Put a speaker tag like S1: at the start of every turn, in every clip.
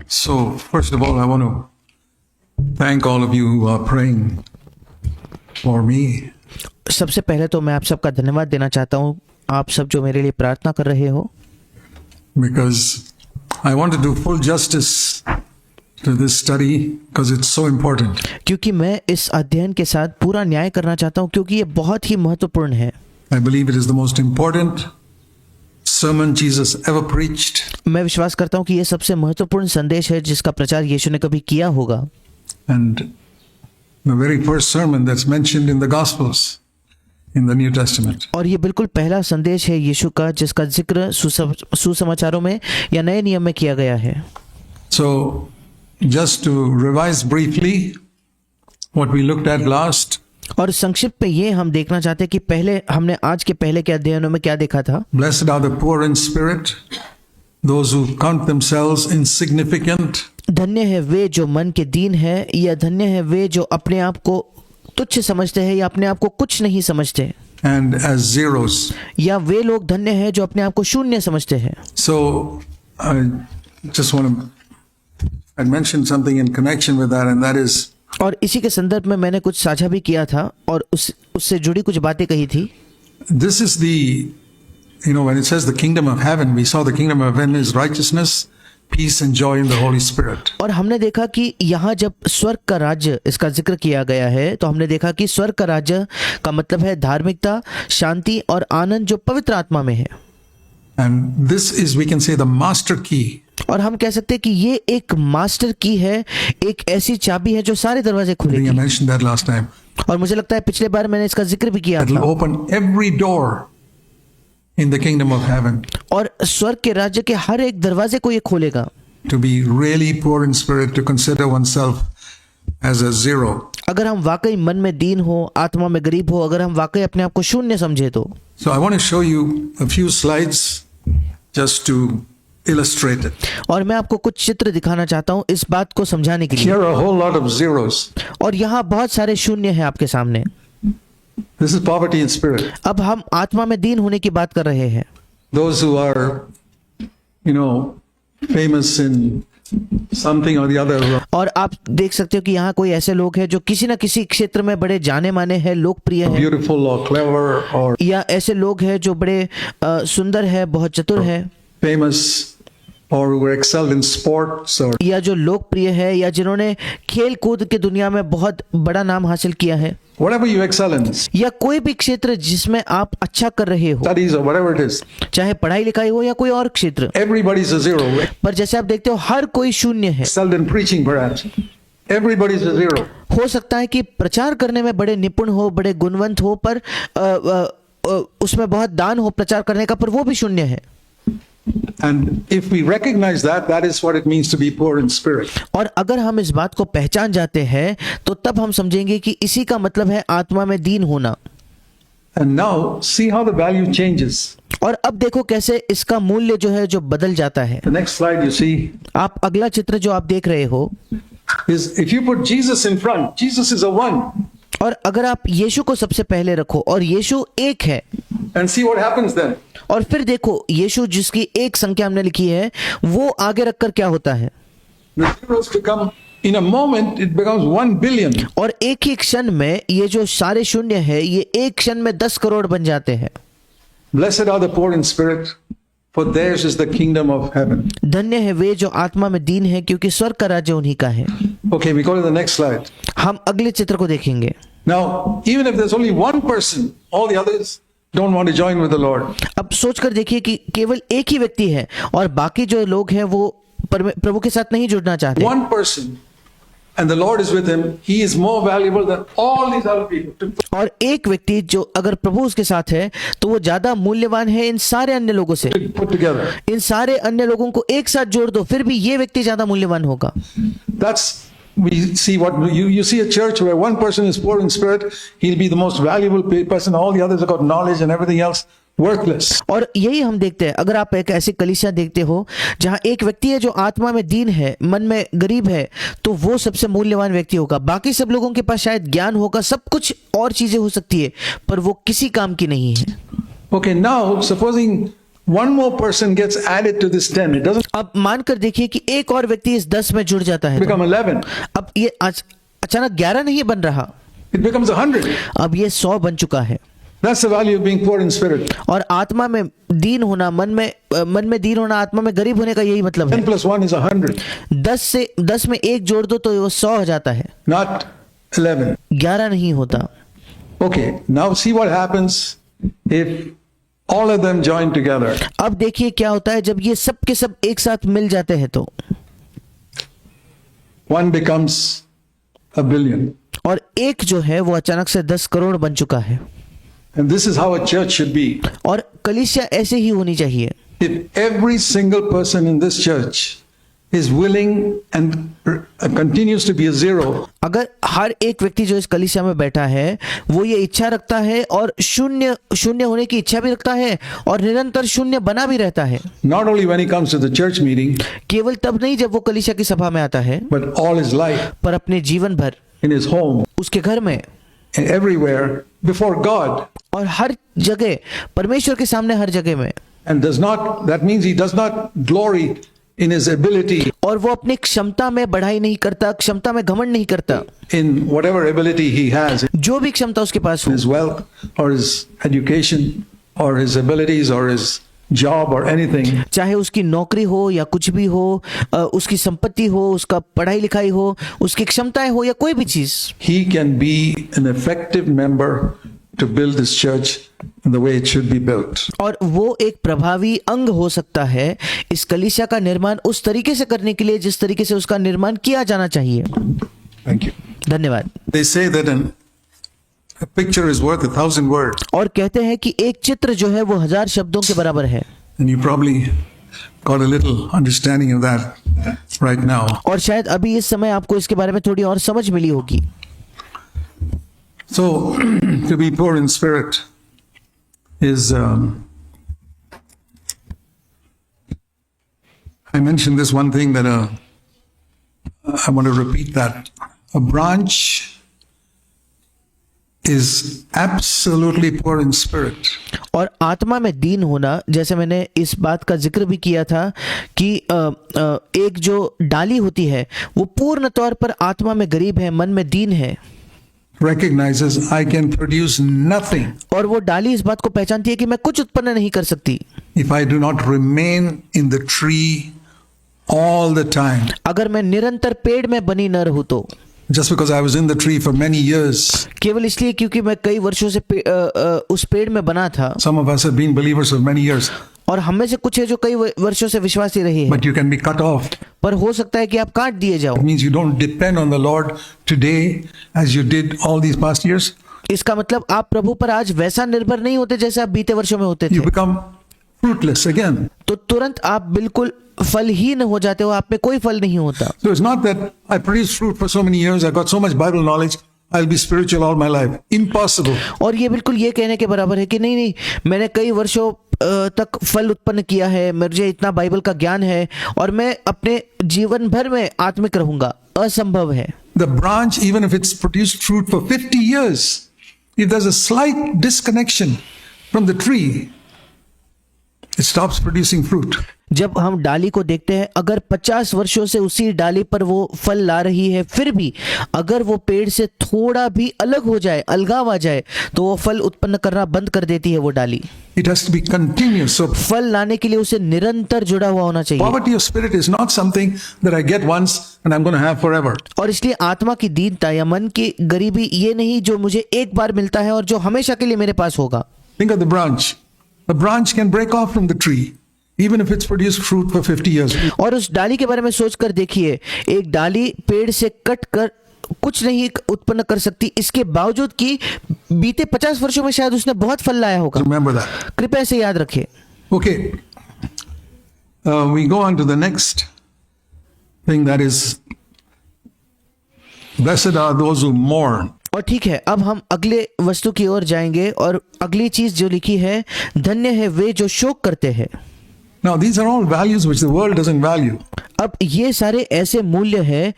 S1: So, first of all, I want to thank all of you who are praying for me.
S2: सबसे पहले तो मैं आप सबका धन्यवाद देना चाहता हूँ, आप सब जो मेरे लिए प्रार्थना कर रहे हो,
S1: Because I want to do full justice to this study because it's so important.
S2: क्योंकि मैं इस अध्ययन के साथ पूरा न्याय करना चाहता हूँ, क्योंकि ये बहुत ही महत्वपूर्ण है।
S1: I believe it is the most important sermon Jesus ever preached.
S2: मैं विश्वास करता हूँ कि ये सबसे महत्वपूर्ण संदेश है जिसका प्रचार यीशु ने कभी किया होगा,
S1: And the very first sermon that's mentioned in the Gospels in the New Testament.
S2: और ये बिल्कुल पहला संदेश है यीशु का जिसका जिक्र सुसमाचारों में या नए नियम में किया गया है।
S1: So, just to revise briefly what we looked at last.
S2: और संक्षिप्त में ये हम देखना चाहते हैं कि पहले हमने आज के पहले के अध्ययनों में क्या देखा था।
S1: Blessed are the poor in spirit, those who count themselves insignificant.
S2: धन्य है वे जो मन के दीन है, या धन्य है वे जो अपने आप को तुच्छ समझते हैं या अपने आप को कुछ नहीं समझते,
S1: And as zeros.
S2: या वे लोग धन्य है जो अपने आप को शून्य समझते हैं।
S1: So I just want to, I mentioned something in connection with that, and that is
S2: और इसी के संदर्भ में मैंने कुछ साझा भी किया था और उससे जुड़ी कुछ बातें कही थी।
S1: this is the, when it says the kingdom of heaven, we saw the kingdom of heaven is righteousness, peace and joy in the Holy Spirit.
S2: और हमने देखा कि यहाँ जब स्वर्ग का राज्य इसका जिक्र किया गया है, तो हमने देखा कि स्वर्ग का राज्य का मतलब है धार्मिकता, शांति और आनंद जो पवित्र आत्मा में है।
S1: And this is, we can say, the master key.
S2: और हम कह सकते हैं कि ये एक मास्टर की है, एक ऐसी चाबी है जो सारे दरवाजे
S1: I think I
S2: खोलेगी।
S1: mentioned that last time.
S2: और मुझे लगता है पिछले बार मैंने इसका जिक्र भी किया
S1: It will
S2: था।
S1: open every door in the kingdom of heaven.
S2: और स्वर्ग के राज्य के हर एक दरवाजे को ये खोलेगा।
S1: To be really poor in spirit, to consider oneself as a zero.
S2: अगर हम वाकई मन में दीन हो, आत्मा में गरीब हो, अगर हम वाकई अपने आप को शून्य समझे तो।
S1: So I want to show you a few slides just to illustrate it.
S2: और मैं आपको कुछ चित्र दिखाना चाहता हूँ इस बात को समझाने के लिए।
S1: Here are a whole lot of zeros.
S2: और यहाँ बहुत सारे शून्य हैं आपके सामने।
S1: This is poverty in spirit.
S2: अब हम आत्मा में दीन होने की बात कर रहे हैं।
S1: Those who are, famous in something or the other.
S2: और आप देख सकते हो कि यहाँ कोई ऐसे लोग हैं जो किसी न किसी क्षेत्र में बड़े जाने माने हैं, लोकप्रिय हैं,
S1: Beautiful or clever or
S2: या ऐसे लोग हैं जो बड़े सुंदर है, बहुत चतुर है,
S1: famous or who excelled in sports or
S2: या जो लोकप्रिय है, या जिन्होंने खेल कूद की दुनिया में बहुत बड़ा नाम हासिल किया है,
S1: whatever you excel in,
S2: या कोई भी क्षेत्र जिसमें आप अच्छा कर रहे हो,
S1: studies or whatever it is.
S2: चाहे पढ़ाई लिखाई हो या कोई और क्षेत्र,
S1: Everybody's a zero.
S2: पर जैसे आप देखते हो हर कोई शून्य है।
S1: Excelled in preaching perhaps. Everybody's a zero.
S2: हो सकता है कि प्रचार करने में बड़े निपुण हो, बड़े गुणवंत हो, पर उसमें बहुत दान हो प्रचार करने का, पर वो भी शून्य है।
S1: And if we recognize that, that is what it means to be poor in spirit.
S2: और अगर हम इस बात को पहचान जाते हैं तो तब हम समझेंगे कि इसी का मतलब है आत्मा में दीन होना।
S1: And now see how the value changes.
S2: और अब देखो कैसे इसका मूल्य जो है जो बदल जाता है।
S1: The next slide you see
S2: आप अगला चित्र जो आप देख रहे हो,
S1: is if you put Jesus in front, Jesus is a one.
S2: और अगर आप यीशु को सबसे पहले रखो और यीशु एक है,
S1: And see what happens then.
S2: और फिर देखो यीशु जिसकी एक संख्या हमने लिखी है वो आगे रखकर क्या होता है।
S1: The zeros become, in a moment, it becomes 1 billion.
S2: और एक ही क्षण में ये जो सारे शून्य है ये एक क्षण में 10 करोड़ बन जाते हैं।
S1: Blessed are the poor in spirit, for theirs is the kingdom of heaven.
S2: धन्य है वे जो आत्मा में दीन है, क्योंकि स्वर्ग का राज्य उन्हीं का है।
S1: Okay, we go to the next slide.
S2: हम अगले चित्र को देखेंगे।
S1: Now, even if there's only one person, all the others don't want to join with the Lord.
S2: अब सोचकर देखिए कि केवल एक ही व्यक्ति है और बाकी जो लोग हैं वो प्रभु के साथ नहीं जुड़ना चाहते।
S1: One person, and the Lord is with him, he is more valuable than all these other people.
S2: और एक व्यक्ति जो अगर प्रभु उसके साथ है तो वो ज्यादा मूल्यवान है इन सारे अन्य लोगों से।
S1: Put together.
S2: इन सारे अन्य लोगों को एक साथ जोड़ दो फिर भी ये व्यक्ति ज्यादा मूल्यवान होगा।
S1: That's, we see what you see a church where one person is poor in spirit, he'll be the most valuable person. All the others have got knowledge and everything else, worthless.
S2: और यही हम देखते हैं, अगर आप एक ऐसी कलीसिया देखते हो जहां एक व्यक्ति है जो आत्मा में दीन है, मन में गरीब है, तो वो सबसे मूल्यवान व्यक्ति होगा। बाकी सब लोगों के पास शायद ज्ञान होगा, सब कुछ और चीजें हो सकती है, पर वो किसी काम की नहीं है।
S1: Okay, now supposing one more person gets added to this 10. It doesn't
S2: अब मानकर देखिए कि एक और व्यक्ति इस 10 में जुड़ जाता है तो
S1: become 11.
S2: अब ये अचानक 11 नहीं बन रहा,
S1: It becomes 100.
S2: अब ये 100 बन चुका है।
S1: That's the value of being poor in spirit.
S2: और आत्मा में दीन होना, मन में दीन होना, आत्मा में गरीब होने का यही मतलब
S1: 10
S2: है।
S1: plus 1 is 100,
S2: 10 में 1 जोड़ दो तो वो 100 हो जाता है,
S1: not 11.
S2: 11 नहीं होता।
S1: Okay, now see what happens if all of them join together.
S2: अब देखिए क्या होता है जब ये सब के सब एक साथ मिल जाते हैं तो,
S1: One becomes a billion.
S2: और एक जो है वो अचानक से 10 करोड़ बन चुका है।
S1: And this is how a church should be.
S2: और कलीसिया ऐसे ही होनी चाहिए।
S1: If every single person in this church is willing and continues to be a zero,
S2: अगर हर एक व्यक्ति जो इस कलीसिया में बैठा है वो ये इच्छा रखता है और शून्य होने की इच्छा भी रखता है और निरंतर शून्य बना भी रहता है,
S1: not only when he comes to the church meeting,
S2: केवल तब नहीं जब वो कलीसिया की सभा में आता है,
S1: but all his life,
S2: पर अपने जीवन भर,
S1: in his home,
S2: उसके घर में
S1: and everywhere, before God,
S2: और हर जगह, परमेश्वर के सामने हर जगह में,
S1: and that means he does not glory in his ability,
S2: और वो अपनी क्षमता में बढ़ाई नहीं करता, क्षमता में घमंड नहीं करता,
S1: in whatever ability he has,
S2: जो भी क्षमता उसके पास हो,
S1: his wealth or his education or his abilities or his job or anything.
S2: चाहे उसकी नौकरी हो या कुछ भी हो, उसकी संपत्ति हो, उसका पढ़ाई लिखाई हो, उसकी क्षमताएं हो या कोई भी चीज,
S1: He can be an effective member to build this church in the way it should be built.
S2: और वो एक प्रभावी अंग हो सकता है इस कलीसिया का निर्माण उस तरीके से करने के लिए जिस तरीके से उसका निर्माण किया जाना चाहिए।
S1: Thank you.
S2: धन्यवाद।
S1: They say that a picture is worth 1,000 words.
S2: और कहते हैं कि एक चित्र जो है वो 1000 शब्दों के बराबर है,
S1: And you probably got a little understanding of that right now.
S2: और शायद अभी इस समय आपको इसके बारे में थोड़ी और समझ मिली होगी।
S1: So, to be poor in spirit is, I mentioned this one thing that I want to repeat that. A branch is absolutely poor in spirit.
S2: और आत्मा में दीन होना, जैसे मैंने इस बात का जिक्र भी किया था कि एक जो डाली होती है वो पूर्ण तौर पर आत्मा में गरीब है, मन में दीन है,
S1: Recognizes I can produce nothing
S2: और वो डाली इस बात को पहचानती है कि मैं कुछ उत्पन्न नहीं कर सकती
S1: if I do not remain in the tree all the time.
S2: अगर मैं निरंतर पेड़ में बनी न रहूं तो,
S1: Just because I was in the tree for many years.
S2: केवल इसलिए क्योंकि मैं कई वर्षों से उस पेड़ में बना था।
S1: Some of us have been believers for many years.
S2: और हम में से कुछ है जो कई वर्षों से विश्वासी रहे हैं,
S1: But you can be cut off.
S2: पर हो सकता है कि आप काट दिए जाओ।
S1: It means you don't depend on the Lord today as you did all these past years.
S2: इसका मतलब आप प्रभु पर आज वैसा निर्भर नहीं होते जैसे आप बीते वर्षों में होते
S1: You
S2: थे,
S1: become fruitless again.
S2: तो तुरंत आप बिल्कुल फलहीन हो जाते हो, आप में कोई फल नहीं होता।
S1: So it's not that I produced fruit for so many years, I got so much Bible knowledge, I'll be spiritual all my life. Impossible.
S2: और ये बिल्कुल ये कहने के बराबर है कि नहीं, मैंने कई वर्षों तक फल उत्पन्न किया है, मुझे इतना बाइबल का ज्ञान है और मैं अपने जीवन भर में आत्मिक रहूंगा। असंभव है।
S1: The branch, even if it's produced fruit for 50 years, if there's a slight disconnection from the tree, it stops producing fruit.
S2: जब हम डाली को देखते हैं, अगर 50 वर्षों से उसी डाली पर वो फल ला रही है, फिर भी अगर वो पेड़ से थोड़ा भी अलग हो जाए, अलगाव आ जाए, तो वो फल उत्पन्न करना बंद कर देती है वो डाली।
S1: It has to be continuous. So
S2: फल लाने के लिए उसे निरंतर जुड़ा हुआ होना चाहिए।
S1: poverty of spirit is not something that I get once and I'm going to have forever.
S2: और इसलिए आत्मा की दीनता या मन की गरीबी ये नहीं जो मुझे एक बार मिलता है और जो हमेशा के लिए मेरे पास होगा।
S1: Think of the branch. The branch can break off from the tree, even if it's produced fruit for 50 years.
S2: और उस डाली के बारे में सोचकर देखिए, एक डाली पेड़ से कट कर कुछ नहीं उत्पन्न कर सकती, इसके बावजूद कि बीते 50 वर्षों में शायद उसने बहुत फल लाया होगा।
S1: Remember that.
S2: कृपया इसे याद रखें।
S1: Okay. We go on to the next thing, that is, blessed are those who mourn.
S2: और ठीक है, अब हम अगले वस्तु की ओर जाएंगे और अगली चीज जो लिखी है, धन्य है वे जो शोक करते हैं।
S1: Now, these are all values which the world doesn't value.
S2: अब ये सारे ऐसे मूल्य हैं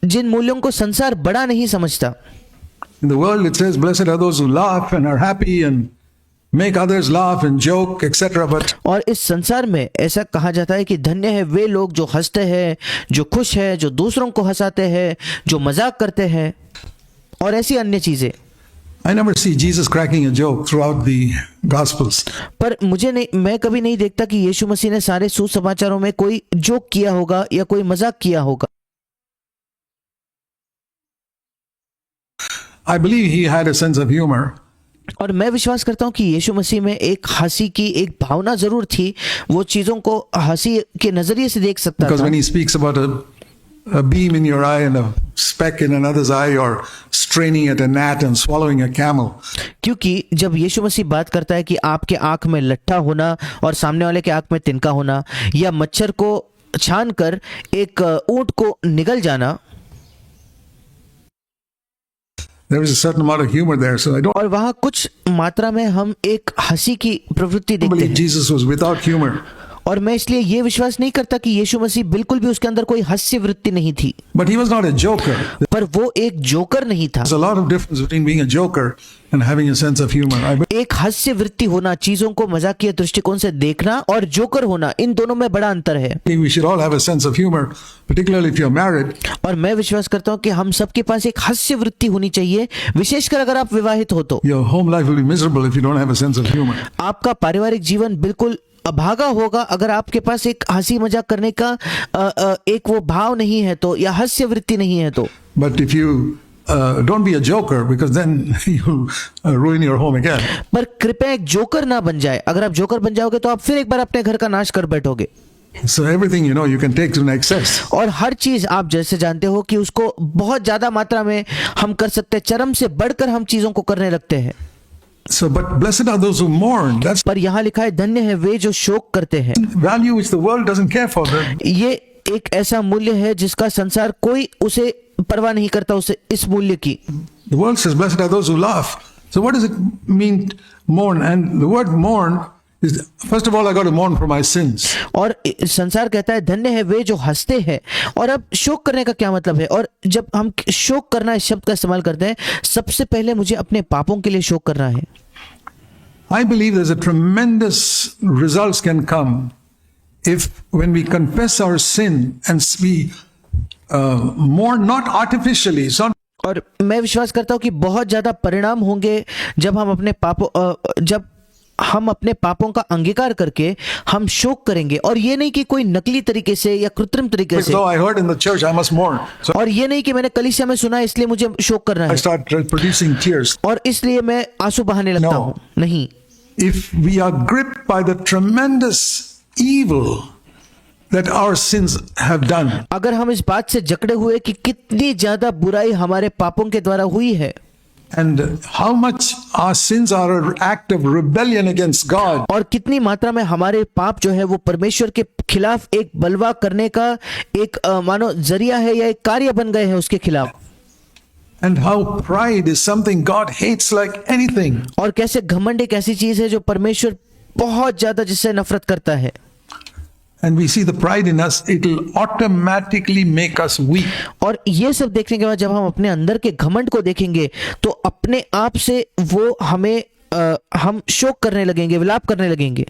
S2: जिन मूल्यों को संसार बड़ा नहीं समझता।
S1: In the world, it says, blessed are those who laugh and are happy and make others laugh and joke, etc. But
S2: और इस संसार में ऐसा कहा जाता है कि धन्य है वे लोग जो हंसते हैं, जो खुश है, जो दूसरों को हंसाते हैं, जो मजाक करते हैं और ऐसी अन्य चीजें।
S1: I never see Jesus cracking a joke throughout the Gospels.
S2: पर मैं कभी नहीं देखता कि यीशु मसीह ने सारे सुसमाचारों में कोई जोक किया होगा या कोई मजाक किया होगा।
S1: I believe he had a sense of humor.
S2: और मैं विश्वास करता हूँ कि यीशु मसीह में एक हंसी की एक भावना जरूर थी। वो चीजों को हंसी के नजरिए से देख सकता
S1: Because
S2: था।
S1: when he speaks about a beam in your eye and a speck in another's eye, or straining at a gnat and swallowing a camel,
S2: क्योंकि जब यीशु मसीह बात करता है कि आपके आंख में लट्ठा होना और सामने वाले के आंख में तिनका होना, या मच्छर को छान कर एक ऊंट को निगल जाना,
S1: there is a certain amount of humor there. So I don't
S2: और वहां कुछ मात्रा में हम एक हंसी की प्रवृत्ति देखते
S1: believe
S2: हैं।
S1: Jesus was without humor.
S2: और मैं इसलिए ये विश्वास नहीं करता कि यीशु मसीह बिल्कुल भी उसके अंदर कोई हास्य वृत्ति नहीं थी।
S1: But he was not a joker.
S2: पर वो एक जोकर नहीं था।
S1: There's a lot of difference between being a joker and having a sense of humor. I believe
S2: एक हास्य वृत्ति होना, चीजों को मजाकिया दृष्टिकोण से देखना, और जोकर होना, इन दोनों में बड़ा अंतर है।
S1: we should all have a sense of humor, particularly if you're married.
S2: और मैं विश्वास करता हूँ कि हम सबके पास एक हास्य वृत्ति होनी चाहिए, विशेषकर अगर आप विवाहित हो तो।
S1: Your home life will be miserable if you don't have a sense of humor.
S2: आपका पारिवारिक जीवन बिल्कुल अभागा होगा अगर आपके पास एक हंसी मजाक करने का एक वो भाव नहीं है तो, या हास्य वृत्ति नहीं है तो।
S1: But if you don't be a joker, because then you'll ruin your home again.
S2: पर कृपया एक जोकर ना बन जाए। अगर आप जोकर बन जाओगे तो आप फिर एक बार अपने घर का नाश कर बैठोगे।
S1: So everything you can take to an excess.
S2: और हर चीज आप जैसे जानते हो कि उसको बहुत ज्यादा मात्रा में हम कर सकते हैं, चरम से बढ़कर हम चीजों को करने लगते हैं।
S1: So, but blessed are those who mourn. That's
S2: पर यहाँ लिखा है धन्य है वे जो शोक करते हैं।
S1: value which the world doesn't care for.
S2: ये एक ऐसा मूल्य है जिसका संसार कोई उसे परवाह नहीं करता, उसे इस मूल्य की।
S1: The world says, blessed are those who laugh. So what does it mean, mourn? And the word mourn is, first of all, I got to mourn for my sins.
S2: और संसार कहता है धन्य है वे जो हंसते हैं। और अब शोक करने का क्या मतलब है? और जब हम शोक करना इस शब्द का इस्तेमाल करते हैं, सबसे पहले मुझे अपने पापों के लिए शोक करना है।
S1: I believe there's a tremendous results can come if when we confess our sin and we mourn not artificially. It's not
S2: और मैं विश्वास करता हूँ कि बहुत ज्यादा परिणाम होंगे जब हम अपने पापों का अंगीकार करके हम शोक करेंगे। और ये नहीं कि कोई नकली तरीके से या कृत्रिम तरीके से,
S1: though I heard in the church I must mourn. So
S2: और ये नहीं कि मैंने कलीसिया में सुना इसलिए मुझे शोक करना
S1: I
S2: है
S1: start producing tears.
S2: और इसलिए मैं आंसू बहाने लगता
S1: No.
S2: हूँ। नहीं,
S1: If we are gripped by the tremendous evil that our sins have done,
S2: अगर हम इस बात से जकड़े हुए कि कितनी ज्यादा बुराई हमारे पापों के द्वारा हुई है,
S1: and how much our sins are an act of rebellion against God,
S2: और कितनी मात्रा में हमारे पाप जो है वो परमेश्वर के खिलाफ एक बलवा करने का एक मानो जरिया है या एक कार्य बन गए हैं उसके खिलाफ,
S1: and how pride is something God hates like anything.
S2: और कैसे घमंड एक ऐसी चीज है जो परमेश्वर बहुत ज्यादा जिससे नफरत करता है।
S1: And we see the pride in us, it will automatically make us weak.
S2: और ये सब देखने के बाद जब हम अपने अंदर के घमंड को देखेंगे तो अपने आप से वो हम शोक करने लगेंगे, विलाप करने लगेंगे।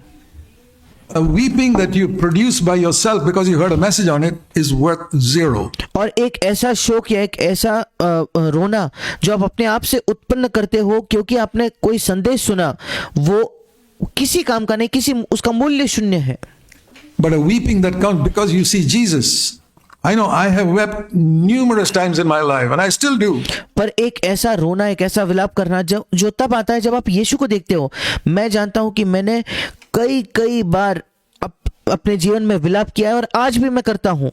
S1: A weeping that you produce by yourself because you heard a message on it is worth zero.
S2: और एक ऐसा शोक या एक ऐसा रोना जो आप अपने आप से उत्पन्न करते हो क्योंकि आपने कोई संदेश सुना, वो किसी काम का नहीं, उसका मूल्य शून्य है।
S1: But a weeping that comes because you see Jesus. I know I have wept numerous times in my life and I still do.
S2: पर एक ऐसा रोना, एक ऐसा विलाप करना जो तब आता है जब आप यीशु को देखते हो। मैं जानता हूं कि मैंने कई बार अपने जीवन में विलाप किया है और आज भी मैं करता हूं।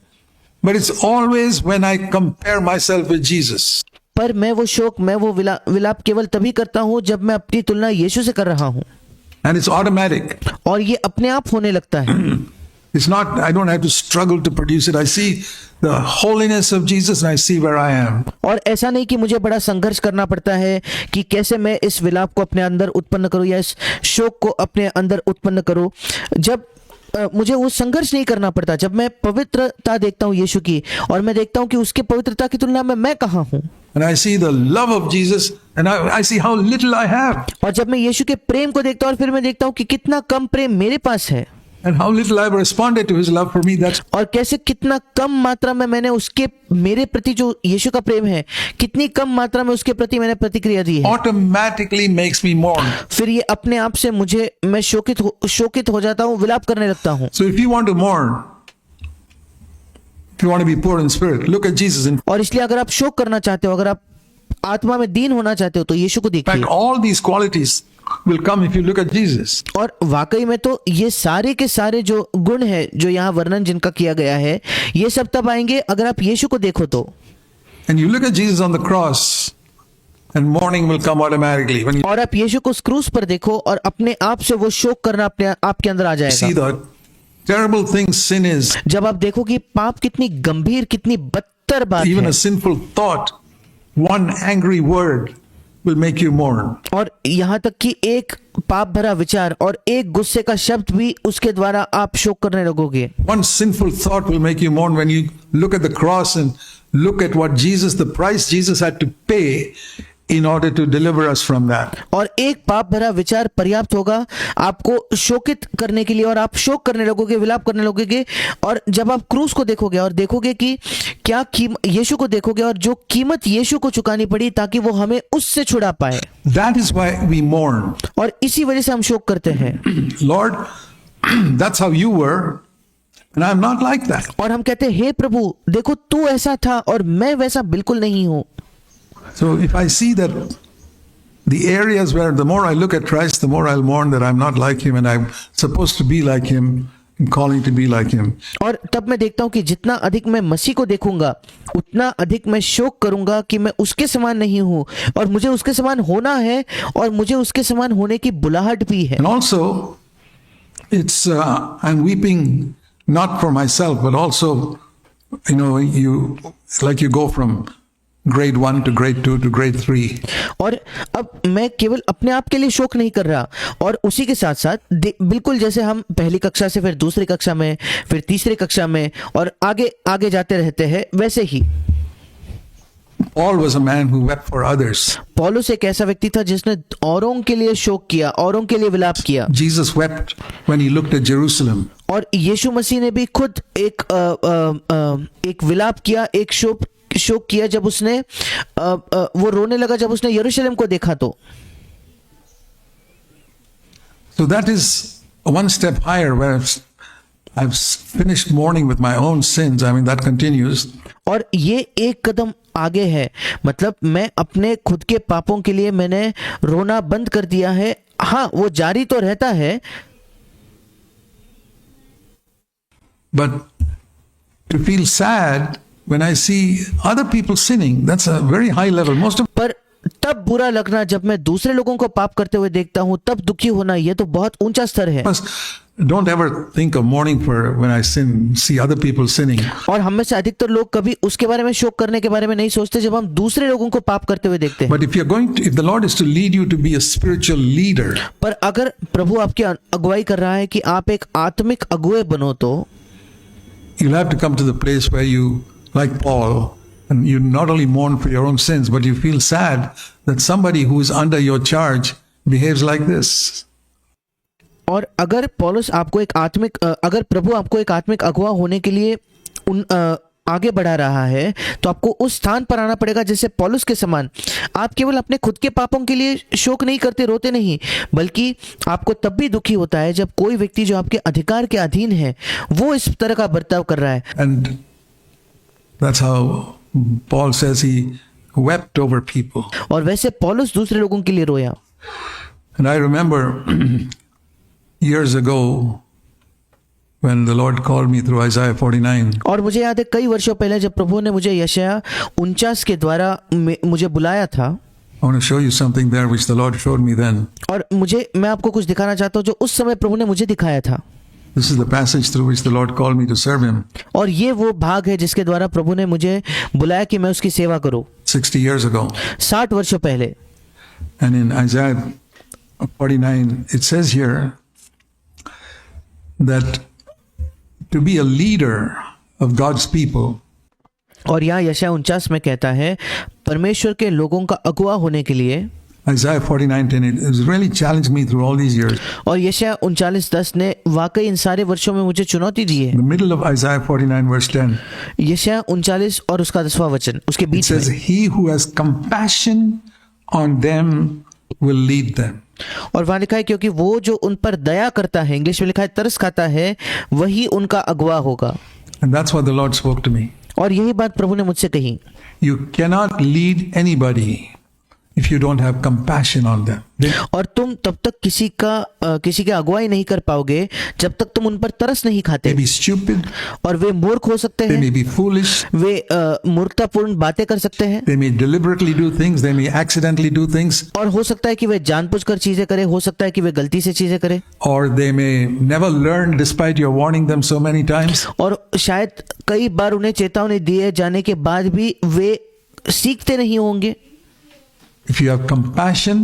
S1: But it's always when I compare myself with Jesus.
S2: पर मैं वो विलाप केवल तभी करता हूं जब मैं अपनी तुलना यीशु से कर रहा हूं।
S1: And it's automatic.
S2: और ये अपने आप होने लगता है।
S1: It's not, I don't have to struggle to produce it. I see the holiness of Jesus and I see where I am.
S2: और ऐसा नहीं कि मुझे बड़ा संघर्ष करना पड़ता है कि कैसे मैं इस विलाप को अपने अंदर उत्पन्न करूं या इस शोक को अपने अंदर उत्पन्न करूं। जब मुझे वो संघर्ष नहीं करना पड़ता, जब मैं पवित्रता देखता हूं यीशु की और मैं देखता हूं कि उसके पवित्रता की तुलना में मैं कहां हूं।
S1: and I see the love of Jesus, and I see how little I have,
S2: और जब मैं यीशु के प्रेम को देखता हूँ और फिर मैं देखता हूँ कि कितना कम प्रेम मेरे पास है
S1: and how little I've responded to His love for me, that's
S2: और कैसे कितना कम मात्रा में मैंने उसके मेरे प्रति जो यीशु का प्रेम है कितनी कम मात्रा में उसके प्रति मैंने प्रतिक्रिया दी है,
S1: automatically makes me mourn.
S2: फिर ये अपने आप से मैं शोकित हो जाता हूँ, विलाप करने लगता हूँ।
S1: So if you want to mourn, if you want to be poor in spirit, look at Jesus. In
S2: और इसलिए अगर आप शोक करना चाहते हो, अगर आप आत्मा में दीन होना चाहते हो तो यीशु को
S1: fact,
S2: देखिए।
S1: all these qualities will come if you look at Jesus.
S2: और वाकई में तो ये सारे के सारे जो गुण है जो यहाँ वर्णन जिनका किया गया है ये सब तब आएंगे अगर आप यीशु को देखो तो।
S1: And you look at Jesus on the cross, and mourning will come automatically. When you
S2: और आप यीशु को उस क्रूस पर देखो और अपने आप से वो शोक करना अपने आपके अंदर आ
S1: see
S2: जाएगा।
S1: the terrible thing sin is,
S2: जब आप देखो कि पाप कितनी गंभीर कितनी बदतर बात
S1: even
S2: है
S1: a sinful thought, one angry word will make you mourn.
S2: और यहाँ तक कि एक पाप भरा विचार और एक गुस्से का शब्द भी उसके द्वारा आप शोक करने लगोगे।
S1: One sinful thought will make you mourn when you look at the cross and look at what Jesus, the price Jesus had to pay in order to deliver us from that.
S2: और एक पाप भरा विचार पर्याप्त होगा आपको शोकित करने के लिए और आप शोक करने लगोगे, विलाप करने लगोगे। और जब आप क्रूस को देखोगे और देखोगे कि क्या यीशु को देखोगे और जो कीमत यीशु को चुकानी पड़ी ताकि वो हमें उससे छुड़ा पाए,
S1: That is why we mourn.
S2: और इसी वजह से हम शोक करते हैं।
S1: Lord, that's how you were, and I'm not like that.
S2: और हम कहते हैं हे प्रभु देखो तू ऐसा था और मैं वैसा बिल्कुल नहीं हूं।
S1: So if I see that the areas where the more I look at Christ, the more I'll mourn that I'm not like Him and I'm supposed to be like Him and calling to be like Him.
S2: और तब मैं देखता हूं कि जितना अधिक मैं मसीह को देखूंगा उतना अधिक मैं शोक करूंगा कि मैं उसके समान नहीं हूं और मुझे उसके समान होना है और मुझे उसके समान होने की बुलाहट भी है।
S1: And also, it's I'm weeping not for myself, but also, you go from grade 1 to grade 2 to grade 3.
S2: और अब मैं केवल अपने आप के लिए शोक नहीं कर रहा और उसी के साथ साथ बिल्कुल जैसे हम पहली कक्षा से फिर दूसरी कक्षा में फिर तीसरी कक्षा में और आगे आगे जाते रहते हैं वैसे ही।
S1: Paul was a man who wept for others.
S2: पौलुस एक ऐसा व्यक्ति था जिसने औरों के लिए शोक किया, औरों के लिए विलाप किया।
S1: Jesus wept when he looked at Jerusalem.
S2: और यीशु मसीह ने भी खुद एक विलाप किया, एक शोक किया जब उसने वो रोने लगा जब उसने यरूशलेम को देखा तो।
S1: So that is one step higher where I've finished mourning with my own sins. I mean, that continues.
S2: और ये एक कदम आगे है, मतलब मैं अपने खुद के पापों के लिए मैंने रोना बंद कर दिया है। हाँ, वो जारी तो रहता है,
S1: but to feel sad when I see other people sinning, that's a very high level.
S2: पर तब बुरा लगना जब मैं दूसरे लोगों को पाप करते हुए देखता हूं, तब दुखी होना, ये तो बहुत ऊंचा स्तर है।
S1: Don't ever think of mourning for when I see other people sinning.
S2: और हम में से अधिकतर लोग कभी उसके बारे में शोक करने के बारे में नहीं सोचते जब हम दूसरे लोगों को पाप करते हुए देखते हैं।
S1: But if the Lord is to lead you to be a spiritual leader,
S2: पर अगर प्रभु आपकी अगुवाई कर रहा है कि आप एक आत्मिक अगुवे बनो तो
S1: you'll have to come to the place where you, like Paul, and you not only mourn for your own sins, but you feel sad that somebody who is under your charge behaves like this.
S2: और अगर पौलुस आपको अगर प्रभु आपको एक आत्मिक अगुवा होने के लिए आगे बढ़ा रहा है तो आपको उस स्थान पर आना पड़ेगा जैसे पौलुस के समान। आप केवल अपने खुद के पापों के लिए शोक नहीं करते, रोते नहीं, बल्कि आपको तब भी दुखी होता है जब कोई व्यक्ति जो आपके अधिकार के अधीन है वो इस तरह का बर्ताव कर रहा है।
S1: And that's how Paul says he wept over people.
S2: और वैसे पौलुस दूसरे लोगों के लिए रोया।
S1: And I remember years ago when the Lord called me through Isaiah 49.
S2: और मुझे याद है कई वर्षों पहले जब प्रभु ने मुझे यशायाह 49 के द्वारा मुझे बुलाया था।
S1: I want to show you something there which the Lord showed me then.
S2: और मैं आपको कुछ दिखाना चाहता हूँ जो उस समय प्रभु ने मुझे दिखाया था।
S1: This is the passage through which the Lord called me to serve Him.
S2: और ये वो भाग है जिसके द्वारा प्रभु ने मुझे बुलाया कि मैं उसकी सेवा करूं।
S1: 60 years ago.
S2: 60 वर्षों पहले।
S1: And in Isaiah 49, it says here that to be a leader of God's people,
S2: और यहाँ यशायाह 49 में कहता है परमेश्वर के लोगों का अगुवा होने के लिए।
S1: Isaiah 49:10, it has really challenged me through all these years.
S2: और यशायाह 39:10 ने वाकई इन सारे वर्षों में मुझे चुनौती दी है।
S1: In the middle of Isaiah 49 verse 10,
S2: यशायाह 39 और उसका 10वां वचन, उसके
S1: it
S2: बीच में,
S1: says, He who has compassion on them will lead them.
S2: और वहां लिखा है क्योंकि वो जो उन पर दया करता है, इंग्लिश में लिखा है तरस खाता है, वही उनका अगुवा होगा।
S1: And that's what the Lord spoke to me.
S2: और यही बात प्रभु ने मुझसे कही।
S1: You cannot lead anybody if you don't have compassion on them.
S2: और तुम तब तक किसी की अगुवाई नहीं कर पाओगे जब तक तुम उन पर तरस नहीं खाते।
S1: They may be stupid,
S2: और वे मूर्ख हो सकते
S1: they may
S2: हैं,
S1: be foolish,
S2: वे मूर्खतापूर्ण बातें कर सकते हैं,
S1: they may deliberately do things, they may accidentally do things,
S2: और हो सकता है कि वे जानबूझकर चीजें करें, हो सकता है कि वे गलती से चीजें करें,
S1: or they may never learn despite your warning them so many times.
S2: और शायद कई बार उन्हें चेतावनी दिए जाने के बाद भी वे सीखते नहीं होंगे।
S1: If you have compassion,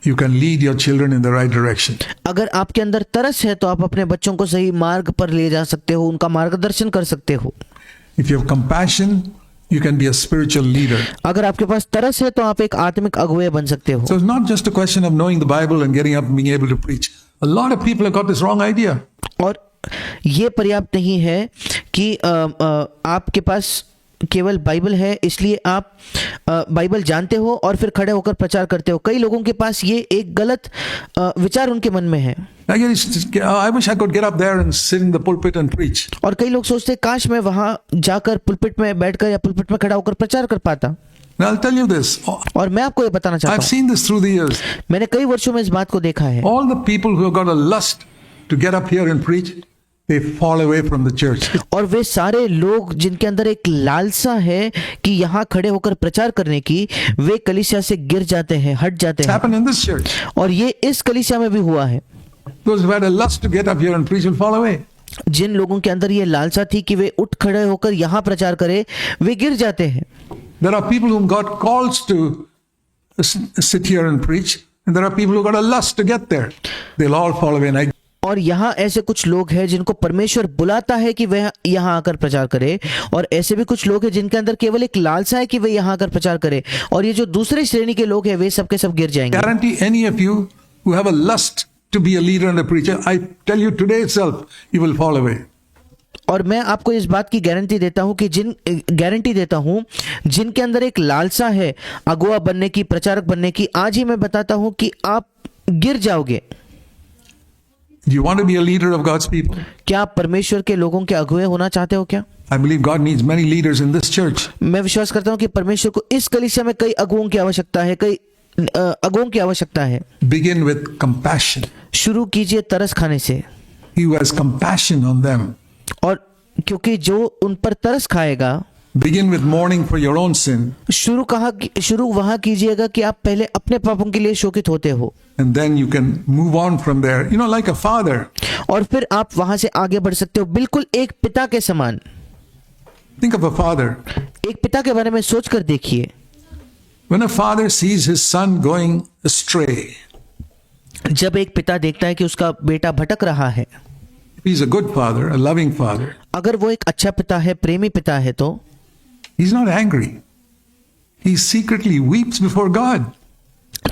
S1: you can lead your children in the right direction.
S2: अगर आपके अंदर तरस है तो आप अपने बच्चों को सही मार्ग पर ले जा सकते हो, उनका मार्गदर्शन कर सकते हो।
S1: If you have compassion, you can be a spiritual leader.
S2: अगर आपके पास तरस है तो आप एक आत्मिक अगुवे बन सकते हो।
S1: So it's not just a question of knowing the Bible and getting up and being able to preach. A lot of people have got this wrong idea.
S2: और ये पर्याप्त नहीं है कि आपके पास केवल बाइबल है इसलिए आप बाइबल जानते हो और फिर खड़े होकर प्रचार करते हो। कई लोगों के पास ये एक गलत विचार उनके मन में है।
S1: I wish I could get up there and sit in the pulpit and preach.
S2: और कई लोग सोचते हैं काश मैं वहां जाकर पुलपिट में बैठकर या पुलपिट में खड़ा होकर प्रचार कर पाता।
S1: Now I'll tell you this.
S2: और मैं आपको ये बताना चाहता
S1: I've
S2: हूँ,
S1: seen this through the years.
S2: मैंने कई वर्षों में इस बात को देखा है।
S1: All the people who have got a lust to get up here and preach, they fall away from the church.
S2: और वे सारे लोग जिनके अंदर एक लालसा है कि यहाँ खड़े होकर प्रचार करने की, वे कलीसिया से गिर जाते हैं, हट जाते
S1: It's
S2: हैं।
S1: happened in this church.
S2: और ये इस कलीसिया में भी हुआ है।
S1: Those who had a lust to get up here and preach will fall away.
S2: जिन लोगों के अंदर ये लालसा थी कि वे उठ खड़े होकर यहाँ प्रचार करें, वे गिर जाते हैं।
S1: There are people whom God calls to sit here and preach, and there are people who got a lust to get there. They'll all fall away. And
S2: और यहाँ ऐसे कुछ लोग हैं जिनको परमेश्वर बुलाता है कि वह यहाँ आकर प्रचार करे, और ऐसे भी कुछ लोग हैं जिनके अंदर केवल एक लालसा है कि वे यहाँ आकर प्रचार करें, और ये जो दूसरे श्रेणी के लोग हैं वे सबके सब गिर जाएंगे।
S1: guarantee any of you who have a lust to be a leader and a preacher, I tell you today itself, you will fall away.
S2: और मैं आपको इस बात की गारंटी देता हूं जिनके अंदर एक लालसा है अगुवा बनने की, प्रचारक बनने की, आज ही मैं बताता हूं कि आप गिर जाओगे।
S1: Do you want to be a leader of God's people?
S2: क्या आप परमेश्वर के लोगों के अगुवे होना चाहते हो क्या?
S1: I believe God needs many leaders in this church.
S2: मैं विश्वास करता हूं कि परमेश्वर को इस कलीसिया में कई अगुवों की आवश्यकता है, कई अगुवों की आवश्यकता है।
S1: Begin with compassion.
S2: शुरू कीजिए तरस खाने से।
S1: He who has compassion on them.
S2: और क्योंकि जो उन पर तरस खाएगा,
S1: Begin with mourning for your own sin.
S2: शुरू वहां कीजिएगा कि आप पहले अपने पापों के लिए शोकित होते हो,
S1: And then you can move on from there. You know, like a father.
S2: और फिर आप वहां से आगे बढ़ सकते हो, बिल्कुल एक पिता के समान।
S1: Think of a father.
S2: एक पिता के बारे में सोच कर देखिए।
S1: When a father sees his son going astray,
S2: जब एक पिता देखता है कि उसका बेटा भटक रहा है,
S1: if he's a good father, a loving father,
S2: अगर वो एक अच्छा पिता है, प्रेमी पिता है, तो
S1: he's not angry. He secretly weeps before God.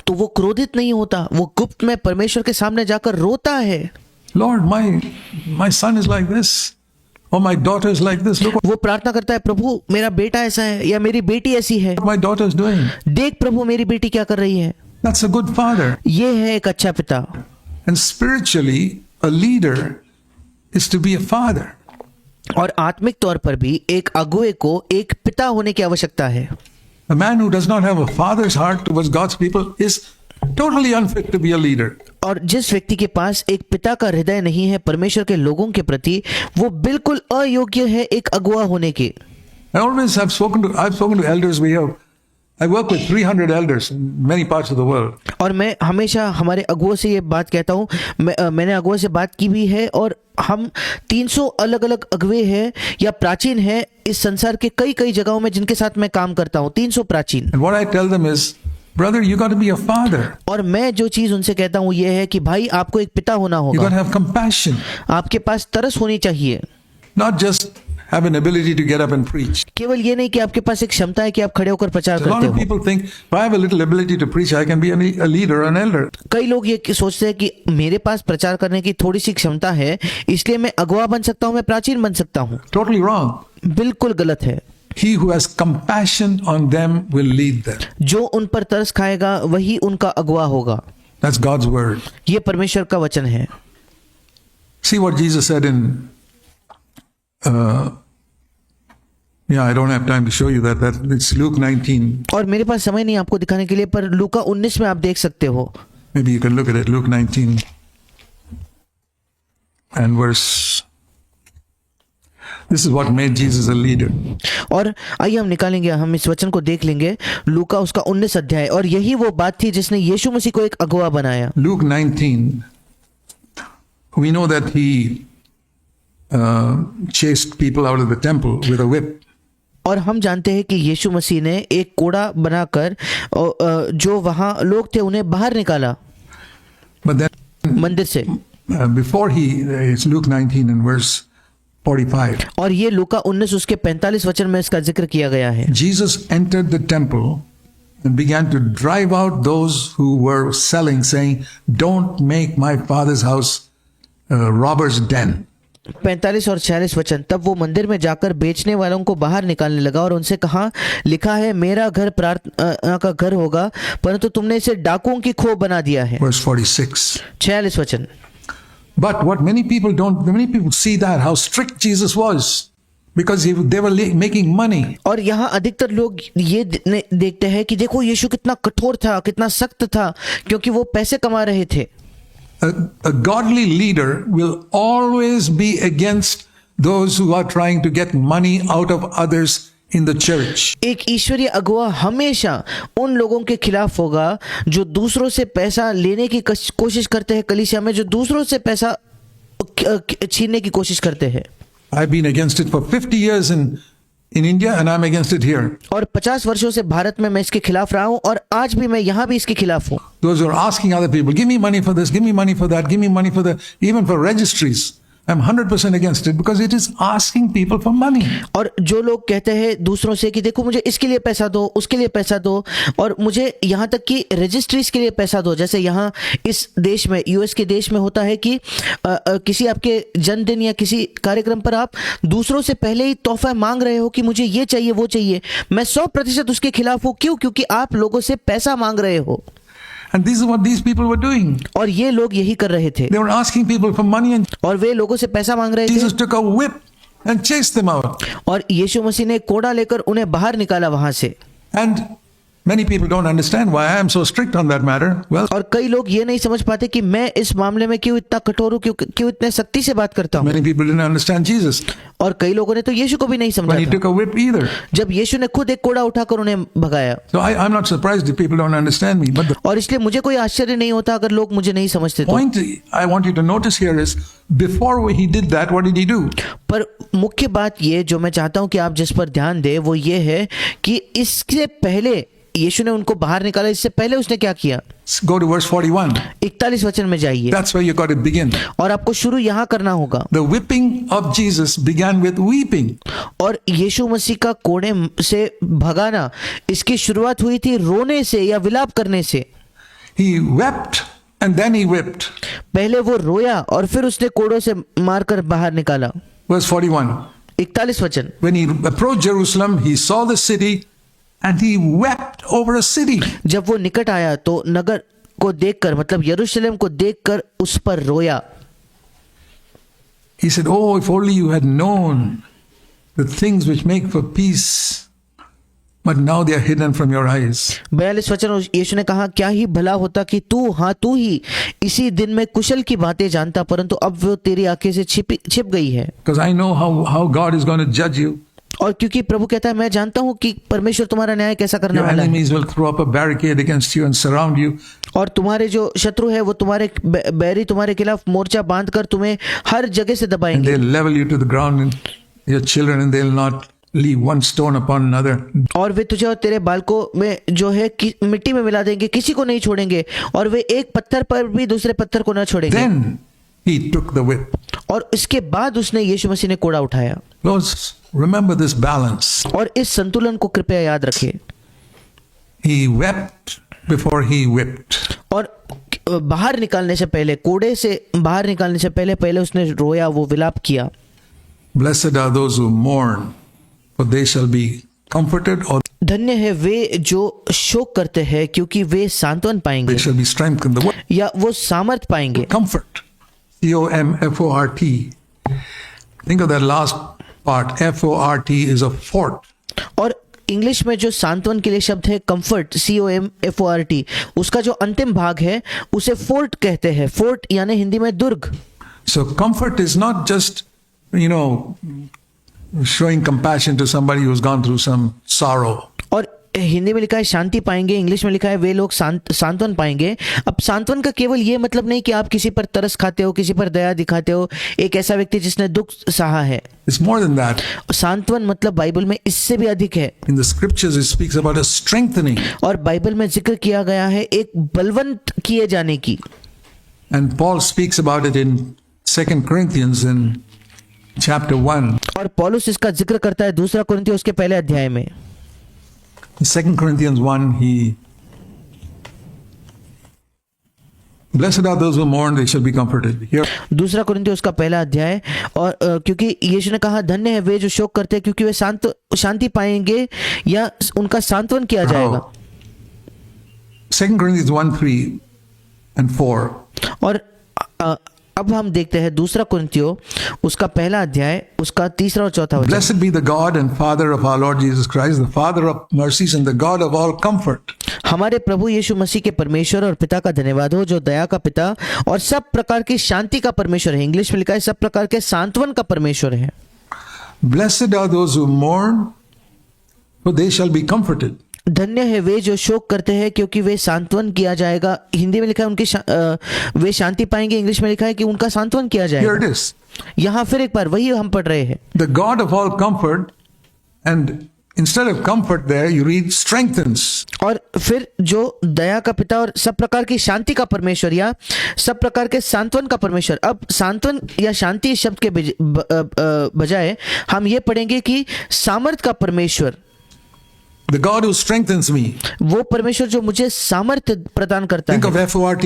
S2: तो वो क्रोधित नहीं होता, वो गुप्त में परमेश्वर के सामने जाकर रोता है।
S1: Lord, my son is like this, or my daughter is like this. Look what
S2: वो प्रार्थना करता है, प्रभु मेरा बेटा ऐसा है या मेरी बेटी ऐसी है,
S1: my daughter is doing.
S2: देख प्रभु मेरी बेटी क्या कर रही है।
S1: That's a good father.
S2: ये है एक अच्छा पिता।
S1: And spiritually, a leader is to be a father.
S2: और आत्मिक तौर पर भी एक अगुवे को एक पिता होने की आवश्यकता है।
S1: A man who does not have a father's heart towards God's people is totally unfit to be a leader.
S2: और जिस व्यक्ति के पास एक पिता का हृदय नहीं है परमेश्वर के लोगों के प्रति, वो बिल्कुल अयोग्य है एक अगुवा होने के।
S1: I've spoken to elders. I work with 300 elders in many parts of the world.
S2: और मैं हमेशा हमारे अगुओं से ये बात कहता हूँ, मैंने अगुओं से बात की भी है, और हम 300 अलग अलग अगुवे हैं या प्राचीन हैं इस संसार के कई कई जगहों में जिनके साथ मैं काम करता हूँ, 300 प्राचीन।
S1: And what I tell them is, brother, you got to be a father.
S2: और मैं जो चीज उनसे कहता हूँ ये है कि भाई आपको एक पिता होना
S1: You got
S2: होगा,
S1: to have compassion,
S2: आपके पास तरस होनी चाहिए।
S1: not just have an ability to get up and preach.
S2: केवल ये नहीं कि आपके पास एक क्षमता है कि आप खड़े होकर प्रचार
S1: A lot
S2: करते
S1: of
S2: हो।
S1: people think, if I have a little ability to preach, I can be a leader or an elder.
S2: कई लोग ये सोचते हैं कि मेरे पास प्रचार करने की थोड़ी सी क्षमता है, इसलिए मैं अगुवा बन सकता हूँ, मैं प्राचीन बन सकता हूँ।
S1: Totally wrong.
S2: बिल्कुल गलत है।
S1: He who has compassion on them will lead them.
S2: जो उन पर तरस खाएगा वही उनका अगुवा होगा।
S1: That's God's word.
S2: ये परमेश्वर का वचन है।
S1: See what Jesus said in, I don't have time to show you that. It's Luke 19.
S2: और मेरे पास समय नहीं आपको दिखाने के लिए, पर लूका 19 में आप देख सकते हो।
S1: Maybe you can look at it, Luke 19 and verse. This is what made Jesus a leader.
S2: और आइए हम निकालेंगे, हम इस वचन को देख लेंगे। लूका उसका 19 अध्याय, और यही वो बात थी जिसने यीशु मसीह को एक अगुवा बनाया।
S1: Luke 19, we know that he chased people out of the temple with a whip.
S2: और हम जानते हैं कि यीशु मसीह ने एक कोड़ा बनाकर जो वहां लोग थे उन्हें बाहर निकाला
S1: But then
S2: मंदिर से।
S1: before it's Luke 19 and verse 45.
S2: और ये लूका 19 उसके 45 वचन में इसका जिक्र किया गया है।
S1: Jesus entered the temple and began to drive out those who were selling, saying, "Don't make my father's house a robber's den."
S2: 45 और 46 वचन, तब वो मंदिर में जाकर बेचने वालों को बाहर निकालने लगा और उनसे कहा, लिखा है मेरा घर प्रार्थना का घर होगा, परंतु तुमने इसे डाकुओं की खो बना दिया है।
S1: Verse 46.
S2: 46 वचन।
S1: But what many people see that, how strict Jesus was, because they were making money.
S2: और यहाँ अधिकतर लोग ये देखते हैं कि देखो यीशु कितना कठोर था, कितना सख्त था, क्योंकि वो पैसे कमा रहे थे।
S1: A godly leader will always be against those who are trying to get money out of others in the church.
S2: एक ईश्वरीय अगुवा हमेशा उन लोगों के खिलाफ होगा जो दूसरों से पैसा लेने की कोशिश करते हैं, कलीसिया में जो दूसरों से पैसा छीनने की कोशिश करते हैं।
S1: I've been against it for 50 years in India and I'm against it here.
S2: और 50 वर्षों से भारत में मैं इसके खिलाफ रहा हूं और आज भी मैं यहाँ भी इसके खिलाफ हूं।
S1: Those who are asking other people, give me money for this, give me money for that, give me money for that, even for registries. I'm 100% against it because it is asking people for money.
S2: और जो लोग कहते हैं दूसरों से कि देखो मुझे इसके लिए पैसा दो, उसके लिए पैसा दो, और मुझे यहाँ तक कि रजिस्ट्रीज के लिए पैसा दो, जैसे यहाँ इस देश में, यूएस के देश में होता है कि किसी आपके जन्मदिन या किसी कार्यक्रम पर आप दूसरों से पहले ही तोहफा मांग रहे हो कि मुझे ये चाहिए वो चाहिए। मैं 100% उसके खिलाफ हूँ। क्यों? क्योंकि आप लोगों से पैसा मांग रहे हो।
S1: And this is what these people were doing.
S2: और ये लोग यही कर रहे थे।
S1: They were asking people for money and
S2: और वे लोगों से पैसा मांग रहे
S1: Jesus
S2: थे।
S1: took a whip and chased them out.
S2: और यीशु मसीह ने कोड़ा लेकर उन्हें बाहर निकाला वहां से।
S1: And many people don't understand why I am so strict on that matter. Well,
S2: और कई लोग ये नहीं समझ पाते कि मैं इस मामले में क्यों इतना कठोर हूँ, क्यों इतने सख्ती से बात करता हूँ।
S1: many people didn't understand Jesus
S2: और कई लोगों ने तो यीशु को भी नहीं समझा
S1: when he
S2: था,
S1: took a whip either.
S2: जब यीशु ने खुद एक कोड़ा उठाकर उन्हें भगाया।
S1: So I'm not surprised if people don't understand me. But the
S2: और इसलिए मुझे कोई आश्चर्य नहीं होता अगर लोग मुझे नहीं समझते तो।
S1: point I want you to notice here is, before he did that, what did he do?
S2: पर मुख्य बात ये जो मैं चाहता हूँ कि आप जिस पर ध्यान दें वो ये है कि इससे पहले यीशु ने उनको बाहर निकाला, इससे पहले उसने क्या किया?
S1: Go to verse 41.
S2: 41 वचन में जाइए
S1: That's where you got to begin.
S2: और आपको शुरू यहाँ करना होगा।
S1: The whipping of Jesus began with weeping.
S2: और यीशु मसीह का कोड़े से भगाना, इसकी शुरुआत हुई थी रोने से या विलाप करने से।
S1: He wept and then he whipped.
S2: पहले वो रोया और फिर उसने कोड़ों से मारकर बाहर निकाला।
S1: Verse 41.
S2: 41 वचन।
S1: When he approached Jerusalem, he saw the city and he wept over a city.
S2: जब वो निकट आया तो नगर को देखकर, मतलब यरूशलेम को देखकर उस पर रोया।
S1: He said, "Oh, if only you had known the things which make for peace, but now they are hidden from your eyes."
S2: 42 वचन, यीशु ने कहा, क्या ही भला होता कि तू ही इसी दिन में कुशल की बातें जानता, परंतु अब वो तेरी आंखें से छिप गई है।
S1: Because I know how God is going to judge you.
S2: और क्योंकि प्रभु कहता है मैं जानता हूँ कि परमेश्वर तुम्हारा न्याय कैसा करने
S1: Your
S2: वाला है।
S1: enemies will throw up a barricade against you and surround you.
S2: और तुम्हारे जो शत्रु है वो तुम्हारे बैरी तुम्हारे खिलाफ मोर्चा बांधकर तुम्हें हर जगह से
S1: And
S2: दबाएंगे।
S1: they'll level you to the ground and your children, and they'll not leave one stone upon another.
S2: और वे तुझे और तेरे बालकों में जो है मिट्टी में मिला देंगे, किसी को नहीं छोड़ेंगे, और वे एक पत्थर पर भी दूसरे पत्थर को न छोड़ेंगे।
S1: Then he took the whip.
S2: और इसके बाद उसने यीशु मसीह ने कोड़ा उठाया।
S1: Lord, remember this balance.
S2: और इस संतुलन को कृपया याद रखिए।
S1: He wept before he whipped.
S2: और बाहर निकालने से पहले, कोड़े से बाहर निकालने से पहले उसने रोया, वो विलाप किया।
S1: Blessed are those who mourn, for they shall be comforted, or
S2: धन्य है वे जो शोक करते हैं, क्योंकि वे सांत्वन पाएंगे
S1: they shall be strengthened. The word
S2: या वो सामर्थ पाएंगे।
S1: comfort, COMFORT. Think of that last part. FORT is a fort.
S2: और इंग्लिश में जो सांत्वन के लिए शब्द है कंफर्ट, COMFORT, उसका जो अंतिम भाग है उसे फोर्ट कहते हैं। फोर्ट यानी हिंदी में दुर्ग।
S1: So comfort is not just, showing compassion to somebody who's gone through some sorrow.
S2: और हिंदी में लिखा है शांति पाएंगे, इंग्लिश में लिखा है वे लोग सांत्वन पाएंगे। अब सांत्वन का केवल ये मतलब नहीं कि आप किसी पर तरस खाते हो, किसी पर दया दिखाते हो, एक ऐसा व्यक्ति जिसने दुख सहा है।
S1: It's more than that.
S2: सांत्वन मतलब बाइबल में इससे भी अधिक है।
S1: In the scriptures, it speaks about a strengthening.
S2: और बाइबल में जिक्र किया गया है एक बलवंत किए जाने की।
S1: And Paul speaks about it in 2 Corinthians in chapter 1.
S2: और पौलुस इसका जिक्र करता है 2 कुरिन्थियों उसके पहले अध्याय में।
S1: In 2 Corinthians 1, Blessed are those who mourn, they shall be comforted. Here,
S2: 2 कुरिन्थियों उसका पहला अध्याय। और क्योंकि यीशु ने कहा धन्य है वे जो शोक करते हैं, क्योंकि वे शांति पाएंगे या उनका सांत्वन किया जाएगा।
S1: 2 Corinthians 1, 3 and 4.
S2: और अब हम देखते हैं 2 कुरिन्थियों उसका पहला अध्याय उसका 3 और 4 वचन।
S1: Blessed be the God and Father of our Lord Jesus Christ, the Father of mercies and the God of all comfort.
S2: हमारे प्रभु यीशु मसीह के परमेश्वर और पिता का धन्यवाद हो, जो दया का पिता और सब प्रकार की शांति का परमेश्वर है। इंग्लिश में लिखा है सब प्रकार के सांत्वन का परमेश्वर है।
S1: Blessed are those who mourn, for they shall be comforted.
S2: धन्य है वे जो शोक करते हैं, क्योंकि वे सांत्वन किया जाएगा। हिंदी में लिखा है वे शांति पाएंगे, इंग्लिश में लिखा है कि उनका सांत्वन किया
S1: Here it
S2: जाएगा।
S1: is.
S2: यहाँ फिर एक बार वही हम पढ़ रहे हैं,
S1: The God of all comfort, and instead of comfort there, you read strengthens.
S2: और फिर जो दया का पिता और सब प्रकार की शांति का परमेश्वर या सब प्रकार के सांत्वन का परमेश्वर। अब सांत्वन या शांति शब्द के बजाय हम ये पढ़ेंगे कि सामर्थ का परमेश्वर,
S1: The God who strengthens me.
S2: वो परमेश्वर जो मुझे सामर्थ प्रदान करता
S1: Think
S2: है।
S1: of FORT,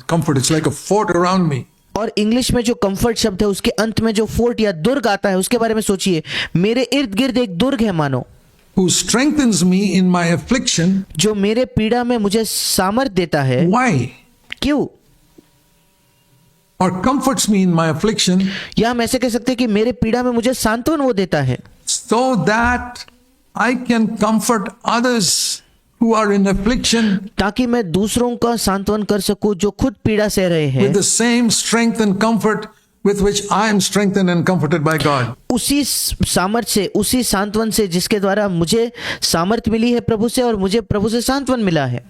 S1: comfort. It's like a fort around me.
S2: और इंग्लिश में जो कंफर्ट शब्द है उसके अंत में जो फोर्ट या दुर्ग आता है, उसके बारे में सोचिए। मेरे इर्द गिर्द एक दुर्ग है मानो,
S1: Who strengthens me in my affliction.
S2: जो मेरे पीड़ा में मुझे सामर्थ देता है।
S1: Why?
S2: क्यों?
S1: Or comforts me in my affliction,
S2: या हम ऐसे कह सकते हैं कि मेरे पीड़ा में मुझे सांत्वन वो देता है,
S1: so that I can comfort others who are in affliction
S2: ताकि मैं दूसरों का सांत्वन कर सकूं जो खुद पीड़ा सह रहे हैं,
S1: with the same strength and comfort with which I am strengthened and comforted by God.
S2: उसी सामर्थ से, उसी सांत्वन से जिसके द्वारा मुझे सामर्थ मिली है प्रभु से और मुझे प्रभु से सांत्वन मिला है।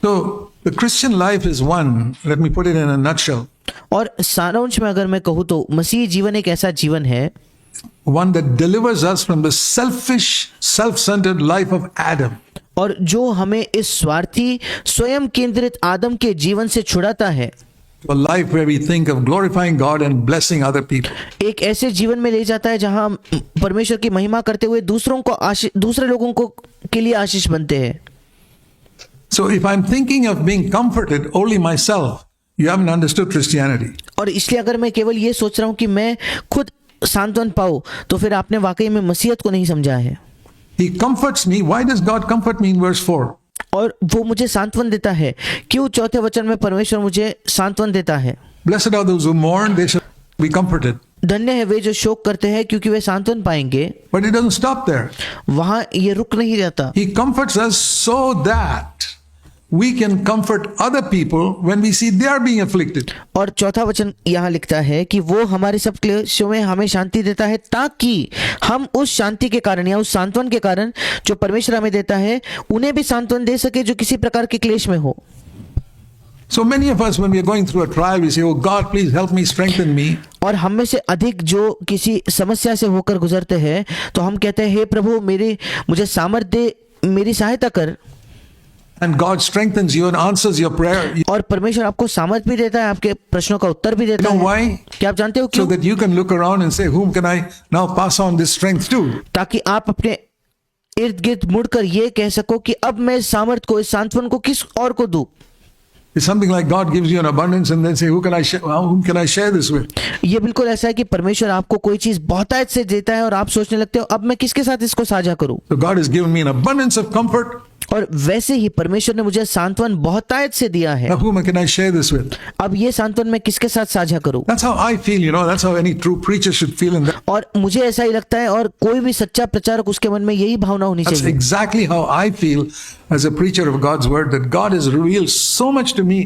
S1: So the Christian life is one. Let me put it in a nutshell.
S2: और सारांश में अगर मैं कहूँ तो मसीही जीवन एक ऐसा जीवन है
S1: One that delivers us from the selfish, self-centered life of Adam.
S2: और जो हमें इस स्वार्थी स्वयं केंद्रित आदम के जीवन से छुड़ाता है,
S1: To a life where we think of glorifying God and blessing other people.
S2: एक ऐसे जीवन में ले जाता है जहां हम परमेश्वर की महिमा करते हुए दूसरे लोगों को के लिए आशीष बनते हैं।
S1: So if I'm thinking of being comforted only myself, you haven't understood Christianity.
S2: और इसलिए अगर मैं केवल ये सोच रहा हूं कि मैं खुद सांत्वन पाऊं, तो फिर आपने वाकई में मसीहत को नहीं समझा है।
S1: He comforts me. Why does God comfort me in verse 4?
S2: और वो मुझे सांत्वन देता है। क्यों? 4 वचन में परमेश्वर मुझे सांत्वन देता है।
S1: Blessed are those who mourn, they shall be comforted.
S2: धन्य है वे जो शोक करते हैं, क्योंकि वे सांत्वन पाएंगे।
S1: But it doesn't stop there.
S2: वहां ये रुक नहीं जाता।
S1: He comforts us so that we can comfort other people when we see they are being afflicted.
S2: और 4 वचन यहाँ लिखता है कि वो हमारे सब क्लेशों में हमें शांति देता है, ताकि हम उस शांति के कारण या उस सांत्वन के कारण जो परमेश्वर हमें देता है, उन्हें भी सांत्वन दे सके जो किसी प्रकार के क्लेश में हो।
S1: So many of us, when we are going through a trial, we say, "Oh God, please help me, strengthen me."
S2: और हम में से अधिक जो किसी समस्या से होकर गुजरते हैं, तो हम कहते हैं, हे प्रभु मुझे सामर्थ दे, मेरी सहायता कर।
S1: and God strengthens you and answers your prayer. You
S2: और परमेश्वर आपको सामर्थ भी देता है, आपके प्रश्नों का उत्तर भी देता
S1: know
S2: है।
S1: why?
S2: क्या आप जानते हो
S1: So
S2: क्यों?
S1: that you can look around and say, whom can I now pass on this strength to?
S2: ताकि आप अपने इर्द गिर्द मुड़कर ये कह सको कि अब मैं इस सामर्थ को, इस सांत्वन को किस और को दूं।
S1: It's something like God gives you an abundance and then say, whom can I share this with?
S2: ये बिल्कुल ऐसा है कि परमेश्वर आपको कोई चीज बहुतायत से देता है और आप सोचने लगते हो अब मैं किसके साथ इसको साझा करूं।
S1: So God has given me an abundance of comfort.
S2: और वैसे ही परमेश्वर ने मुझे सांत्वन बहुतायत से दिया है।
S1: Now whom can I share this with?
S2: अब ये सांत्वन मैं किसके साथ साझा करूं?
S1: That's how I feel, that's how any true preacher should feel. And
S2: और मुझे ऐसा ही लगता है और कोई भी सच्चा प्रचारक उसके मन में यही भावना होनी
S1: that's
S2: चाहिए।
S1: exactly how I feel as a preacher of God's word, that God has revealed so much to me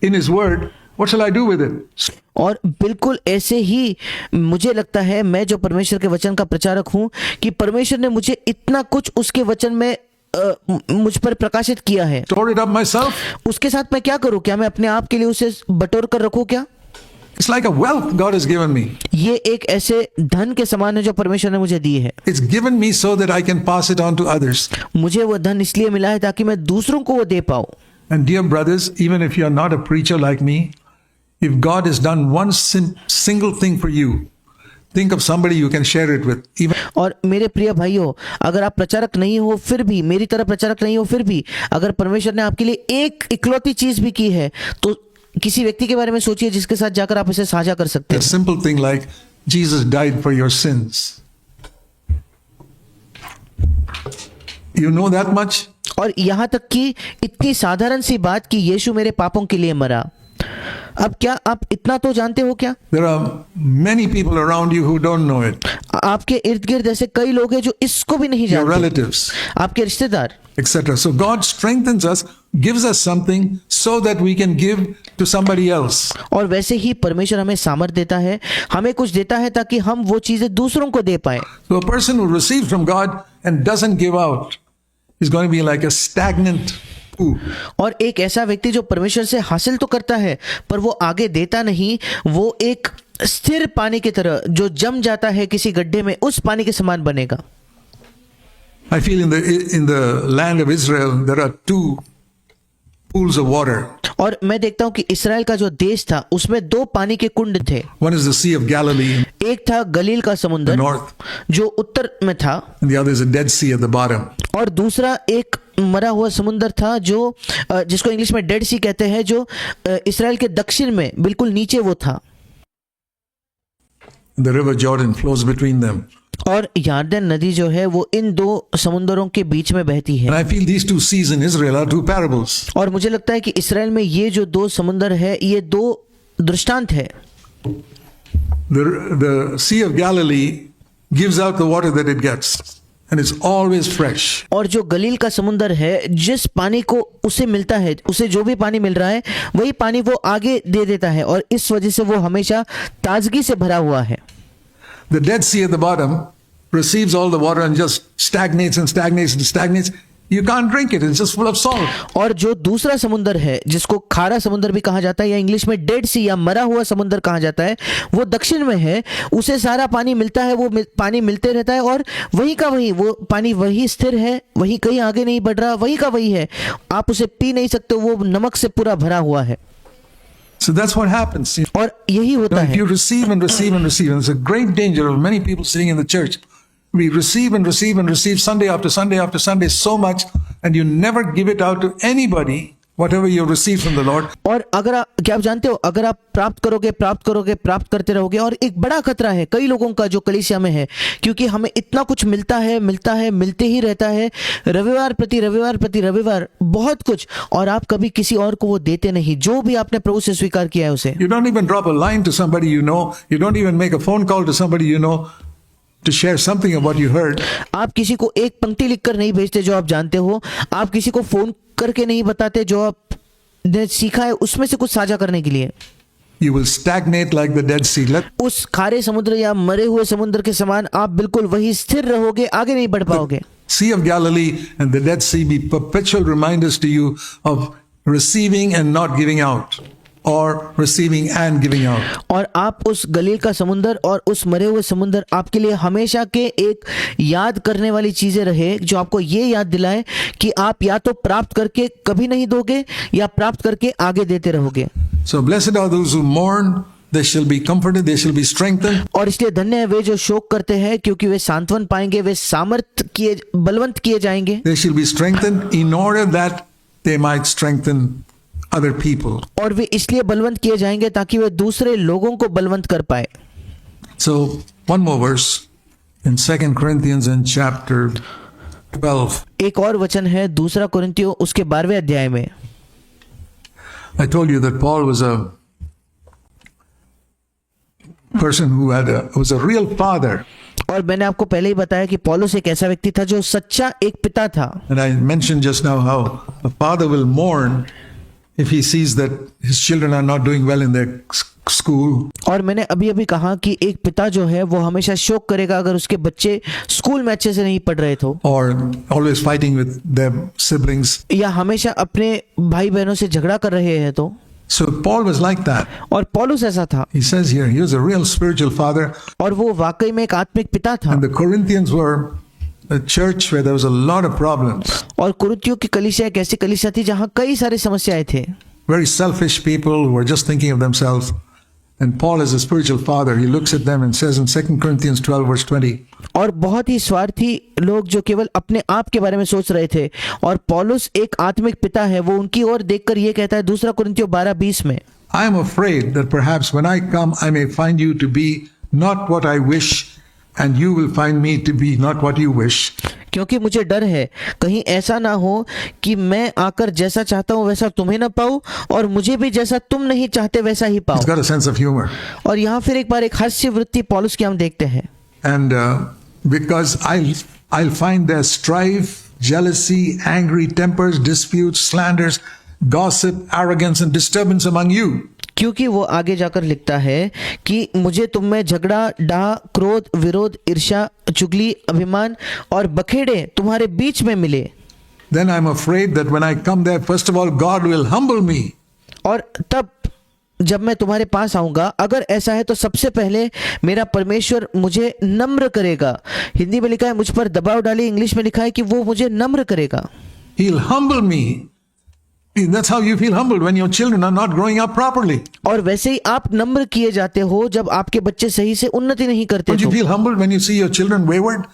S1: in his word. What shall I do with it?
S2: और बिल्कुल ऐसे ही मुझे लगता है, मैं जो परमेश्वर के वचन का प्रचारक हूं, कि परमेश्वर ने मुझे इतना कुछ उसके वचन में मुझ पर प्रकाशित किया है।
S1: Store it up myself?
S2: उसके साथ मैं क्या करूं? क्या मैं अपने आप के लिए उसे बटोर कर रखूं क्या?
S1: It's like a wealth God has given me.
S2: ये एक ऐसे धन के समान है जो परमेश्वर ने मुझे दी है।
S1: It's given me so that I can pass it on to others.
S2: मुझे वो धन इसलिए मिला है ताकि मैं दूसरों को वो दे पाऊं।
S1: And dear brothers, even if you are not a preacher like me, if God has done one single thing for you, think of somebody you can share it with. Even
S2: और मेरे प्रिय भाइयों, अगर आप प्रचारक नहीं हो फिर भी, मेरी तरह प्रचारक नहीं हो फिर भी, अगर परमेश्वर ने आपके लिए एक इकलौती चीज भी की है तो किसी व्यक्ति के बारे में सोचिए जिसके साथ जाकर आप इसे साझा कर सकते
S1: a
S2: हैं।
S1: simple thing like Jesus died for your sins. You know that much?
S2: और यहां तक कि इतनी साधारण सी बात कि यीशु मेरे पापों के लिए मरा। अब क्या आप इतना तो जानते हो क्या?
S1: There are many people around you who don't know it.
S2: आपके इर्द गिर्द ऐसे कई लोग हैं जो इसको भी नहीं
S1: Your
S2: जानते,
S1: relatives,
S2: आपके रिश्तेदार।
S1: etc. So God strengthens us, gives us something so that we can give to somebody else.
S2: और वैसे ही परमेश्वर हमें सामर्थ देता है, हमें कुछ देता है ताकि हम वो चीजें दूसरों को दे पाए।
S1: So a person who receives from God and doesn't give out is going to be like a stagnant pool.
S2: और एक ऐसा व्यक्ति जो परमेश्वर से हासिल तो करता है पर वो आगे देता नहीं, वो एक स्थिर पानी की तरह जो जम जाता है किसी गड्ढे में, उस पानी के समान बनेगा।
S1: I feel in the land of Israel there are two pools of water.
S2: और मैं देखता हूं कि इस्राएल का जो देश था उसमें दो पानी के कुंड थे।
S1: One is the Sea of Galilee,
S2: एक था गलील का समुंदर
S1: north,
S2: जो उत्तर में था,
S1: and the other is a Dead Sea at the bottom.
S2: और दूसरा एक मरा हुआ समुंदर था जो जिसको इंग्लिश में डेड सी कहते हैं, जो इस्राएल के दक्षिण में बिल्कुल नीचे वो था।
S1: The river Jordan flows between them.
S2: और यार्दन नदी जो है वो इन दो समुंदरों के बीच में बहती है।
S1: And I feel these two seas in Israel are two parables.
S2: और मुझे लगता है कि इस्राएल में ये जो दो समुंदर है ये दो दृष्टांत है।
S1: The Sea of Galilee gives out the water that it gets, and it's always fresh.
S2: और जो गलील का समुंदर है, जिस पानी को उसे मिलता है, उसे जो भी पानी मिल रहा है वही पानी वो आगे दे देता है और इस वजह से वो हमेशा ताजगी से भरा हुआ है।
S1: The Dead Sea at the bottom receives all the water and just stagnates and stagnates and stagnates. You can't drink it. It's just full of salt.
S2: और जो दूसरा समुंदर है जिसको खारा समुंदर भी कहा जाता है या इंग्लिश में डेड सी या मरा हुआ समुंदर कहा जाता है, वो दक्षिण में है, उसे सारा पानी मिलता है, वो पानी मिलते रहता है और वही का वही, वो पानी वही स्थिर है, वही कहीं आगे नहीं बढ़ रहा, वही का वही है, आप उसे पी नहीं सकते, वो नमक से पूरा भरा हुआ है।
S1: So that's what happens.
S2: और यही होता
S1: If
S2: है।
S1: you receive and receive and receive, and there's a great danger of many people sitting in the church. We receive and receive and receive Sunday after Sunday after Sunday so much, and you never give it out to anybody, whatever you receive from the Lord.
S2: और अगर क्या आप जानते हो, अगर आप प्राप्त करोगे प्राप्त करते रहोगे, और एक बड़ा खतरा है कई लोगों का जो कलीसिया में है, क्योंकि हमें इतना कुछ मिलता है मिलते ही रहता है, रविवार प्रति रविवार बहुत कुछ, और आप कभी किसी और को वो देते नहीं जो भी आपने प्रभु से स्वीकार किया है उसे।
S1: You don't even drop a line to somebody you know. You don't even make a phone call to somebody you know to share something of what you heard.
S2: आप किसी को एक पंक्ति लिखकर नहीं भेजते जो आप जानते हो, आप किसी को फोन करके नहीं बताते जो आपने सीखा है उसमें से कुछ साझा करने के लिए।
S1: You will stagnate like the Dead Sea.
S2: उस खारे समुद्र या मरे हुए समुद्र के समान आप बिल्कुल वही स्थिर रहोगे, आगे नहीं बढ़ पाओगे।
S1: Sea of Galilee and the Dead Sea be perpetual reminders to you of receiving and not giving out. or receiving and giving out.
S2: और आप उस गलील का समुंदर और उस मरे हुए समुंदर आपके लिए हमेशा के एक याद करने वाली चीजें रहे, जो आपको ये याद दिलाए कि आप या तो प्राप्त करके कभी नहीं दोगे या प्राप्त करके आगे देते रहोगे।
S1: So blessed are those who mourn, they shall be comforted, they shall be strengthened.
S2: और इसलिए धन्य है वे जो शोक करते हैं, क्योंकि वे सांत्वन पाएंगे, वे बलवंत किए जाएंगे।
S1: They shall be strengthened in order that they might strengthen other people.
S2: और वे इसलिए बलवंत किए जाएंगे ताकि वे दूसरे लोगों को बलवंत कर पाए।
S1: So one more verse in 2 Corinthians in chapter 12.
S2: एक और वचन है दूसरा कुरिन्थियों उसके 12वें अध्याय में।
S1: I told you that Paul was a person who was a real father.
S2: और मैंने आपको पहले ही बताया कि पौलुस एक ऐसा व्यक्ति था जो सच्चा एक पिता था।
S1: And I mentioned just now how a father will mourn if he sees that his children are not doing well in their school.
S2: और मैंने अभी अभी कहा कि एक पिता जो है वो हमेशा शोक करेगा अगर उसके बच्चे स्कूल में अच्छे से नहीं पढ़ रहे तो,
S1: Or always fighting with their siblings.
S2: या हमेशा अपने भाई बहनों से झगड़ा कर रहे हैं तो।
S1: So Paul was like that.
S2: और पौलुस ऐसा था।
S1: He says here he was a real spiritual father.
S2: और वो वाकई में एक आत्मिक पिता था।
S1: And the Corinthians were a church where there was a lot of problems.
S2: और कुरिन्थियों की कलीसिया एक ऐसी कलीसिया थी जहाँ कई सारे समस्याएं थे।
S1: Very selfish people who were just thinking of themselves. And Paul, as a spiritual father, he looks at them and says in 2 Corinthians 12 verse 20.
S2: और बहुत ही स्वार्थी लोग जो केवल अपने आप के बारे में सोच रहे थे, और पौलुस एक आत्मिक पिता है, वो उनकी ओर देखकर ये कहता है दूसरा कुरिन्थियों 12:20 में,
S1: I am afraid that perhaps when I come I may find you to be not what I wish and you will find me to be not what you wish.
S2: क्योंकि मुझे डर है कहीं ऐसा ना हो कि मैं आकर जैसा चाहता हूँ वैसा तुम्हें ना पाऊँ और मुझे भी जैसा तुम नहीं चाहते वैसा ही
S1: He's
S2: पाऊँ।
S1: got a sense of humor.
S2: और यहाँ फिर एक बार एक हास्य वृत्ति पौलुस की हम देखते हैं।
S1: And because I'll find there strife, jealousy, angry tempers, disputes, slanders, gossip, arrogance and disturbance among you.
S2: क्योंकि वो आगे जाकर लिखता है कि मुझे तुम में झगड़ा, डाह, क्रोध, विरोध, ईर्ष्या, चुगली, अभिमान और बखेड़े तुम्हारे बीच में मिले।
S1: Then I'm afraid that when I come there, first of all, God will humble me.
S2: और तब जब मैं तुम्हारे पास आऊंगा, अगर ऐसा है तो सबसे पहले मेरा परमेश्वर मुझे नम्र करेगा। हिंदी में लिखा है मुझ पर दबाव डाली, इंग्लिश में लिखा है कि वो मुझे नम्र करेगा।
S1: He'll humble me. That's how you feel humbled when your children are not growing up properly.
S2: और वैसे ही आप नम्र किए जाते हो जब आपके बच्चे सही से उन्नति नहीं करते
S1: Don't you
S2: तो।
S1: feel humbled when you see your children wayward?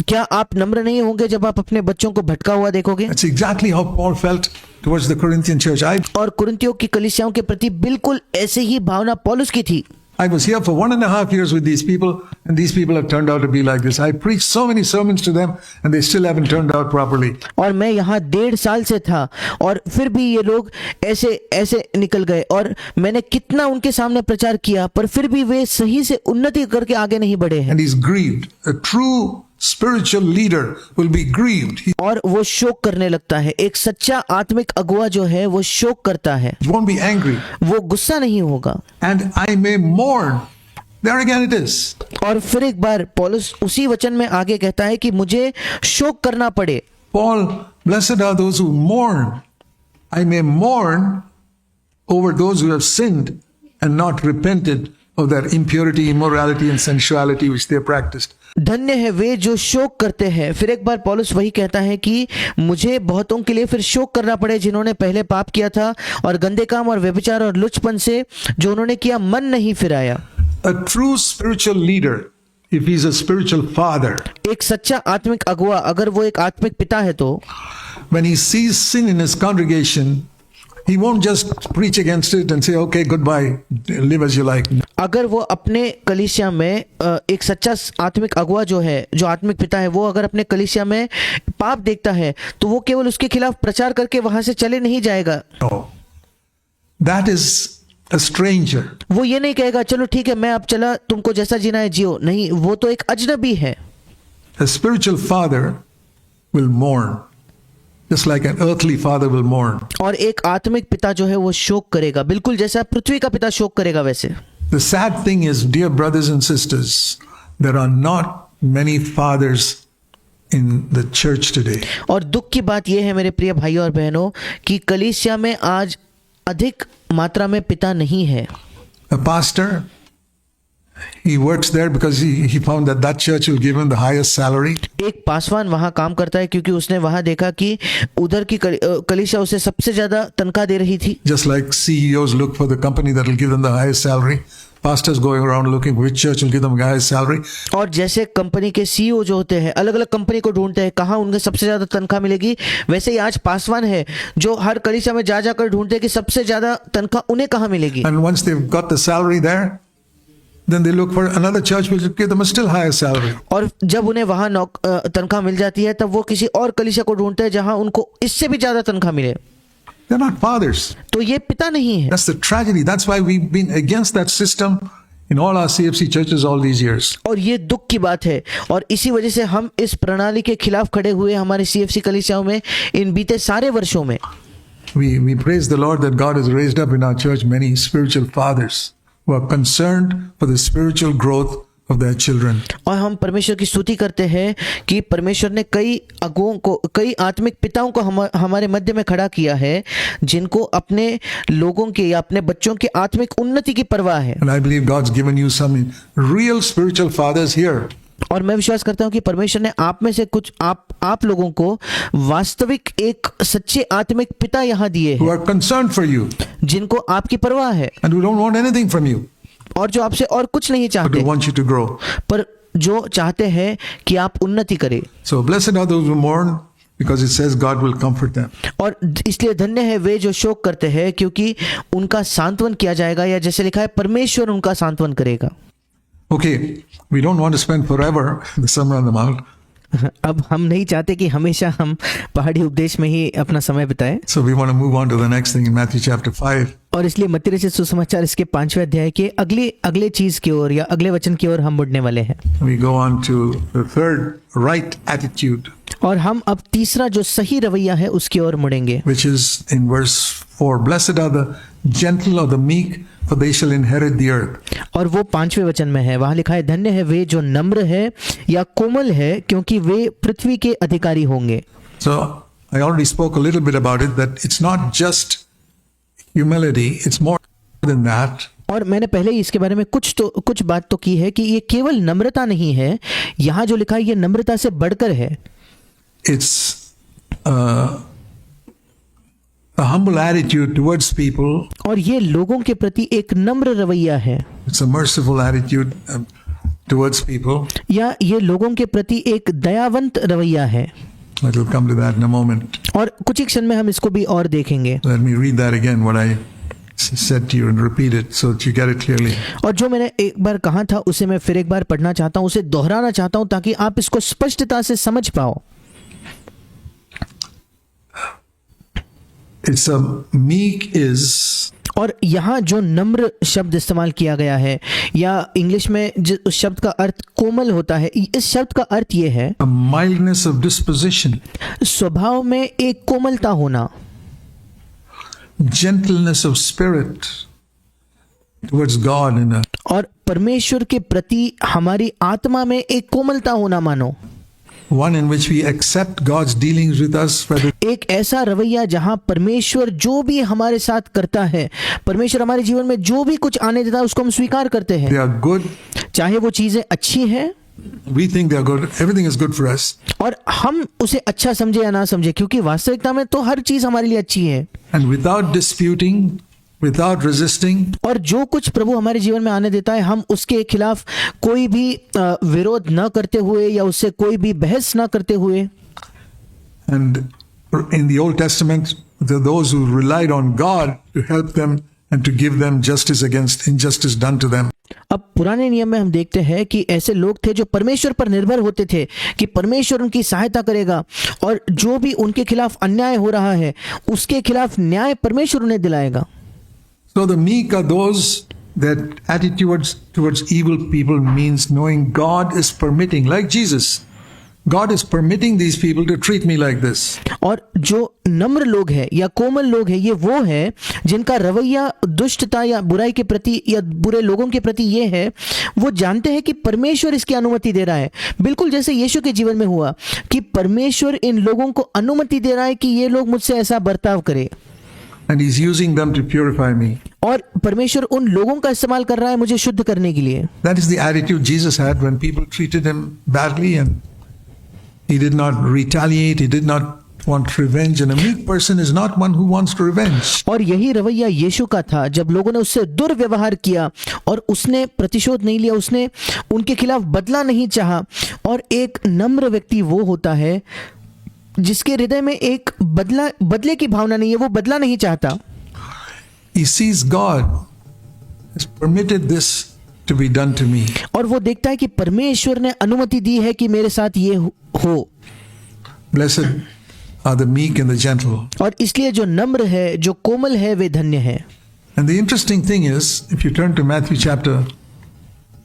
S2: क्या आप नम्र नहीं होंगे जब आप अपने बच्चों को भटका हुआ देखोगे?
S1: That's exactly how Paul felt towards the Corinthian church.
S2: और कुरिन्थियों की कलीसियाओं के प्रति बिल्कुल ऐसे ही भावना पौलुस की थी।
S1: I was here for 1.5 years with these people, and these people have turned out to be like this. I preached so many sermons to them, and they still haven't turned out properly.
S2: और मैं यहाँ 1.5 साल से था और फिर भी ये लोग ऐसे निकल गए, और मैंने कितना उनके सामने प्रचार किया पर फिर भी वे सही से उन्नति करके आगे नहीं बढ़े हैं।
S1: And he's grieved. A true spiritual leader will be grieved. He
S2: और वो शोक करने लगता है। एक सच्चा आत्मिक अगुआ जो है वो शोक करता है,
S1: won't be angry.
S2: वो गुस्सा नहीं होगा।
S1: And I may mourn. There again it is.
S2: और फिर एक बार पौलुस उसी वचन में आगे कहता है कि मुझे शोक करना पड़े।
S1: Paul, blessed are those who mourn. I may mourn over those who have sinned and not repented of their impurity, immorality and sensuality which they have practiced.
S2: धन्य है वे जो शोक करते हैं। फिर एक बार पौलुस वही कहता है कि मुझे बहुतों के लिए फिर शोक करना पड़े जिन्होंने पहले पाप किया था और गंदे काम और व्यभिचार और लुचपन से जो उन्होंने किया मन नहीं फिराया।
S1: A true spiritual leader, if he's a spiritual father,
S2: एक सच्चा आत्मिक अगुआ अगर वो एक आत्मिक पिता है तो
S1: when he sees sin in his congregation, he won't just preach against it and say, okay, goodbye, live as you like.
S2: अगर वो अपने कलीसिया में एक सच्चा आत्मिक अगुआ जो है, जो आत्मिक पिता है, वो अगर अपने कलीसिया में पाप देखता है तो वो केवल उसके खिलाफ प्रचार करके वहां से चले नहीं जाएगा।
S1: No. That is a stranger.
S2: वो ये नहीं कहेगा चलो ठीक है मैं अब चला, तुमको जैसा जीना है जियो। नहीं, वो तो एक अजनबी है।
S1: A spiritual father will mourn, just like an earthly father will mourn.
S2: और एक आत्मिक पिता जो है वो शोक करेगा, बिल्कुल जैसा पृथ्वी का पिता शोक करेगा वैसे।
S1: The sad thing is, dear brothers and sisters, there are not many fathers in the church today.
S2: और दुख की बात यह है मेरे प्रिय भाइयों और बहनों कि कलीसिया में आज अधिक मात्रा में पिता नहीं है।
S1: A pastor, he works there because he found that that church will give him the highest salary.
S2: एक पासवान वहां काम करता है क्योंकि उसने वहां देखा कि उधर की कलीसिया उसे सबसे ज्यादा तनख्वाह दे रही थी।
S1: Just like CEOs look for the company that will give them the highest salary, pastors going around looking which church will give them the highest salary.
S2: और जैसे कंपनी के सीईओ जो होते हैं अलग अलग कंपनी को ढूंढते हैं कहाँ उनके सबसे ज्यादा तनख्वाह मिलेगी, वैसे ही आज पासवान है जो हर कलीसिया में जा जाकर ढूंढते हैं कि सबसे ज्यादा तनख्वाह उन्हें कहाँ मिलेगी।
S1: And once they've got the salary there, then they look for another church which will give them a still higher salary.
S2: और जब उन्हें वहां तनख्वाह मिल जाती है तब वो किसी और कलीसिया को ढूंढते हैं जहां उनको इससे भी ज्यादा तनख्वाह मिले।
S1: They're not fathers.
S2: तो ये पिता नहीं है।
S1: That's the tragedy. That's why we've been against that system in all our CFC churches all these years.
S2: और ये दुख की बात है और इसी वजह से हम इस प्रणाली के खिलाफ खड़े हुए हमारे सीएफसी कलीसियाओं में इन बीते सारे वर्षों में।
S1: We praise the Lord that God has raised up in our church many spiritual fathers who are concerned for the spiritual growth of their children.
S2: और हम परमेश्वर की स्तुति करते हैं कि परमेश्वर ने कई अगुओं को, कई आत्मिक पिताओं को हमारे मध्य में खड़ा किया है जिनको अपने लोगों के या अपने बच्चों की आत्मिक उन्नति की परवाह है।
S1: And I believe God's given you some real spiritual fathers here.
S2: और मैं विश्वास करता हूं कि परमेश्वर ने आप में से कुछ आप लोगों को वास्तविक एक सच्चे आत्मिक पिता यहाँ दिए
S1: Who
S2: हैं
S1: are concerned for you
S2: जिनको आपकी परवाह है
S1: and who don't want anything from you,
S2: और जो आपसे और कुछ नहीं
S1: but
S2: चाहते
S1: who want you to grow.
S2: पर जो चाहते हैं कि आप उन्नति करें।
S1: So blessed are those who mourn, because it says God will comfort them.
S2: और इसलिए धन्य है वे जो शोक करते हैं क्योंकि उनका सांत्वन किया जाएगा, या जैसे लिखा है परमेश्वर उनका सांत्वन करेगा।
S1: Okay, we don't want to spend forever the Sermon on the Mount.
S2: अब हम नहीं चाहते कि हमेशा हम पहाड़ी उपदेश में ही अपना समय बिताएं,
S1: So we want to move on to the next thing in Matthew chapter 5.
S2: और इसलिए मत्ती रचित सुसमाचार इसके 5वें अध्याय के अगले चीज की ओर या अगले वचन की ओर हम मुड़ने वाले हैं।
S1: We go on to the third right attitude,
S2: और हम अब तीसरा जो सही रवैया है उसकी ओर मुड़ेंगे,
S1: which is in verse 4. Blessed are the gentle or the meek, for they shall inherit the earth.
S2: और वो 5वें वचन में है, वहां लिखा है धन्य है वे जो नम्र है या कोमल है क्योंकि वे पृथ्वी के अधिकारी होंगे।
S1: So I already spoke a little bit about it, that it's not just humility, it's more than that.
S2: और मैंने पहले ही इसके बारे में कुछ बात तो की है कि ये केवल नम्रता नहीं है, यहाँ जो लिखा है ये नम्रता से बढ़कर है।
S1: It's a humble attitude towards people.
S2: और ये लोगों के प्रति एक नम्र रवैया है,
S1: It's a merciful attitude towards people.
S2: या ये लोगों के प्रति एक दयावंत रवैया है।
S1: I will come to that in a moment.
S2: और कुछ ही क्षण में हम इसको भी और देखेंगे।
S1: Let me read that again, what I said to you, and repeat it so that you get it clearly.
S2: और जो मैंने एक बार कहा था उसे मैं फिर एक बार पढ़ना चाहता हूँ, उसे दोहराना चाहता हूँ ताकि आप इसको स्पष्टता से समझ पाओ।
S1: It's a meek is,
S2: और यहाँ जो नम्र शब्द इस्तेमाल किया गया है या इंग्लिश में उस शब्द का अर्थ कोमल होता है, इस शब्द का अर्थ ये है
S1: a mildness of disposition,
S2: स्वभाव में एक कोमलता होना,
S1: gentleness of spirit towards God
S2: और परमेश्वर के प्रति हमारी आत्मा में एक कोमलता होना मानो।
S1: one in which we accept God's dealings with us, whether
S2: एक ऐसा रवैया जहां परमेश्वर जो भी हमारे साथ करता है, परमेश्वर हमारे जीवन में जो भी कुछ आने देता है उसको हम स्वीकार करते हैं,
S1: they are good,
S2: चाहे वो चीजें अच्छी हैं
S1: we think they are good, everything is good for us,
S2: और हम उसे अच्छा समझे या ना समझे, क्योंकि वास्तविकता में तो हर चीज हमारे लिए अच्छी है।
S1: and without disputing, without resisting,
S2: और जो कुछ प्रभु हमारे जीवन में आने देता है हम उसके खिलाफ कोई भी विरोध न करते हुए या उससे कोई भी बहस न करते हुए।
S1: and in the Old Testament, there are those who relied on God to help them and to give them justice against injustice done to them.
S2: अब पुराने नियम में हम देखते हैं कि ऐसे लोग थे जो परमेश्वर पर निर्भर होते थे कि परमेश्वर उनकी सहायता करेगा और जो भी उनके खिलाफ अन्याय हो रहा है उसके खिलाफ न्याय परमेश्वर उन्हें दिलाएगा।
S1: So the meek are those that attitudes towards evil people means knowing God is permitting, like Jesus. God is permitting these people to treat me like this.
S2: और जो नम्र लोग हैं या कोमल लोग हैं ये वो है जिनका रवैया दुष्टता या बुराई के प्रति या बुरे लोगों के प्रति ये है, वो जानते हैं कि परमेश्वर इसकी अनुमति दे रहा है, बिल्कुल जैसे यीशु के जीवन में हुआ कि परमेश्वर इन लोगों को अनुमति दे रहा है कि ये लोग मुझसे ऐसा बर्ताव करें।
S1: and He's using them to purify me.
S2: और परमेश्वर उन लोगों का इस्तेमाल कर रहा है मुझे शुद्ध करने के लिए।
S1: That is the attitude Jesus had when people treated Him badly, and He did not retaliate, He did not want revenge, and a meek person is not one who wants to revenge.
S2: और यही रवैया यीशु का था जब लोगों ने उससे दुर्व्यवहार किया और उसने प्रतिशोध नहीं लिया, उसने उनके खिलाफ बदला नहीं चाहा। और एक नम्र व्यक्ति वो होता है जिसके हृदय में एक बदले की भावना नहीं है, वो बदला नहीं चाहता।
S1: He sees God has permitted this to be done to me.
S2: और वो देखता है कि परमेश्वर ने अनुमति दी है कि मेरे साथ ये हो।
S1: Blessed are the meek and the gentle.
S2: और इसलिए जो नम्र है, जो कोमल है, वे धन्य है।
S1: And the interesting thing is, if you turn to Matthew chapter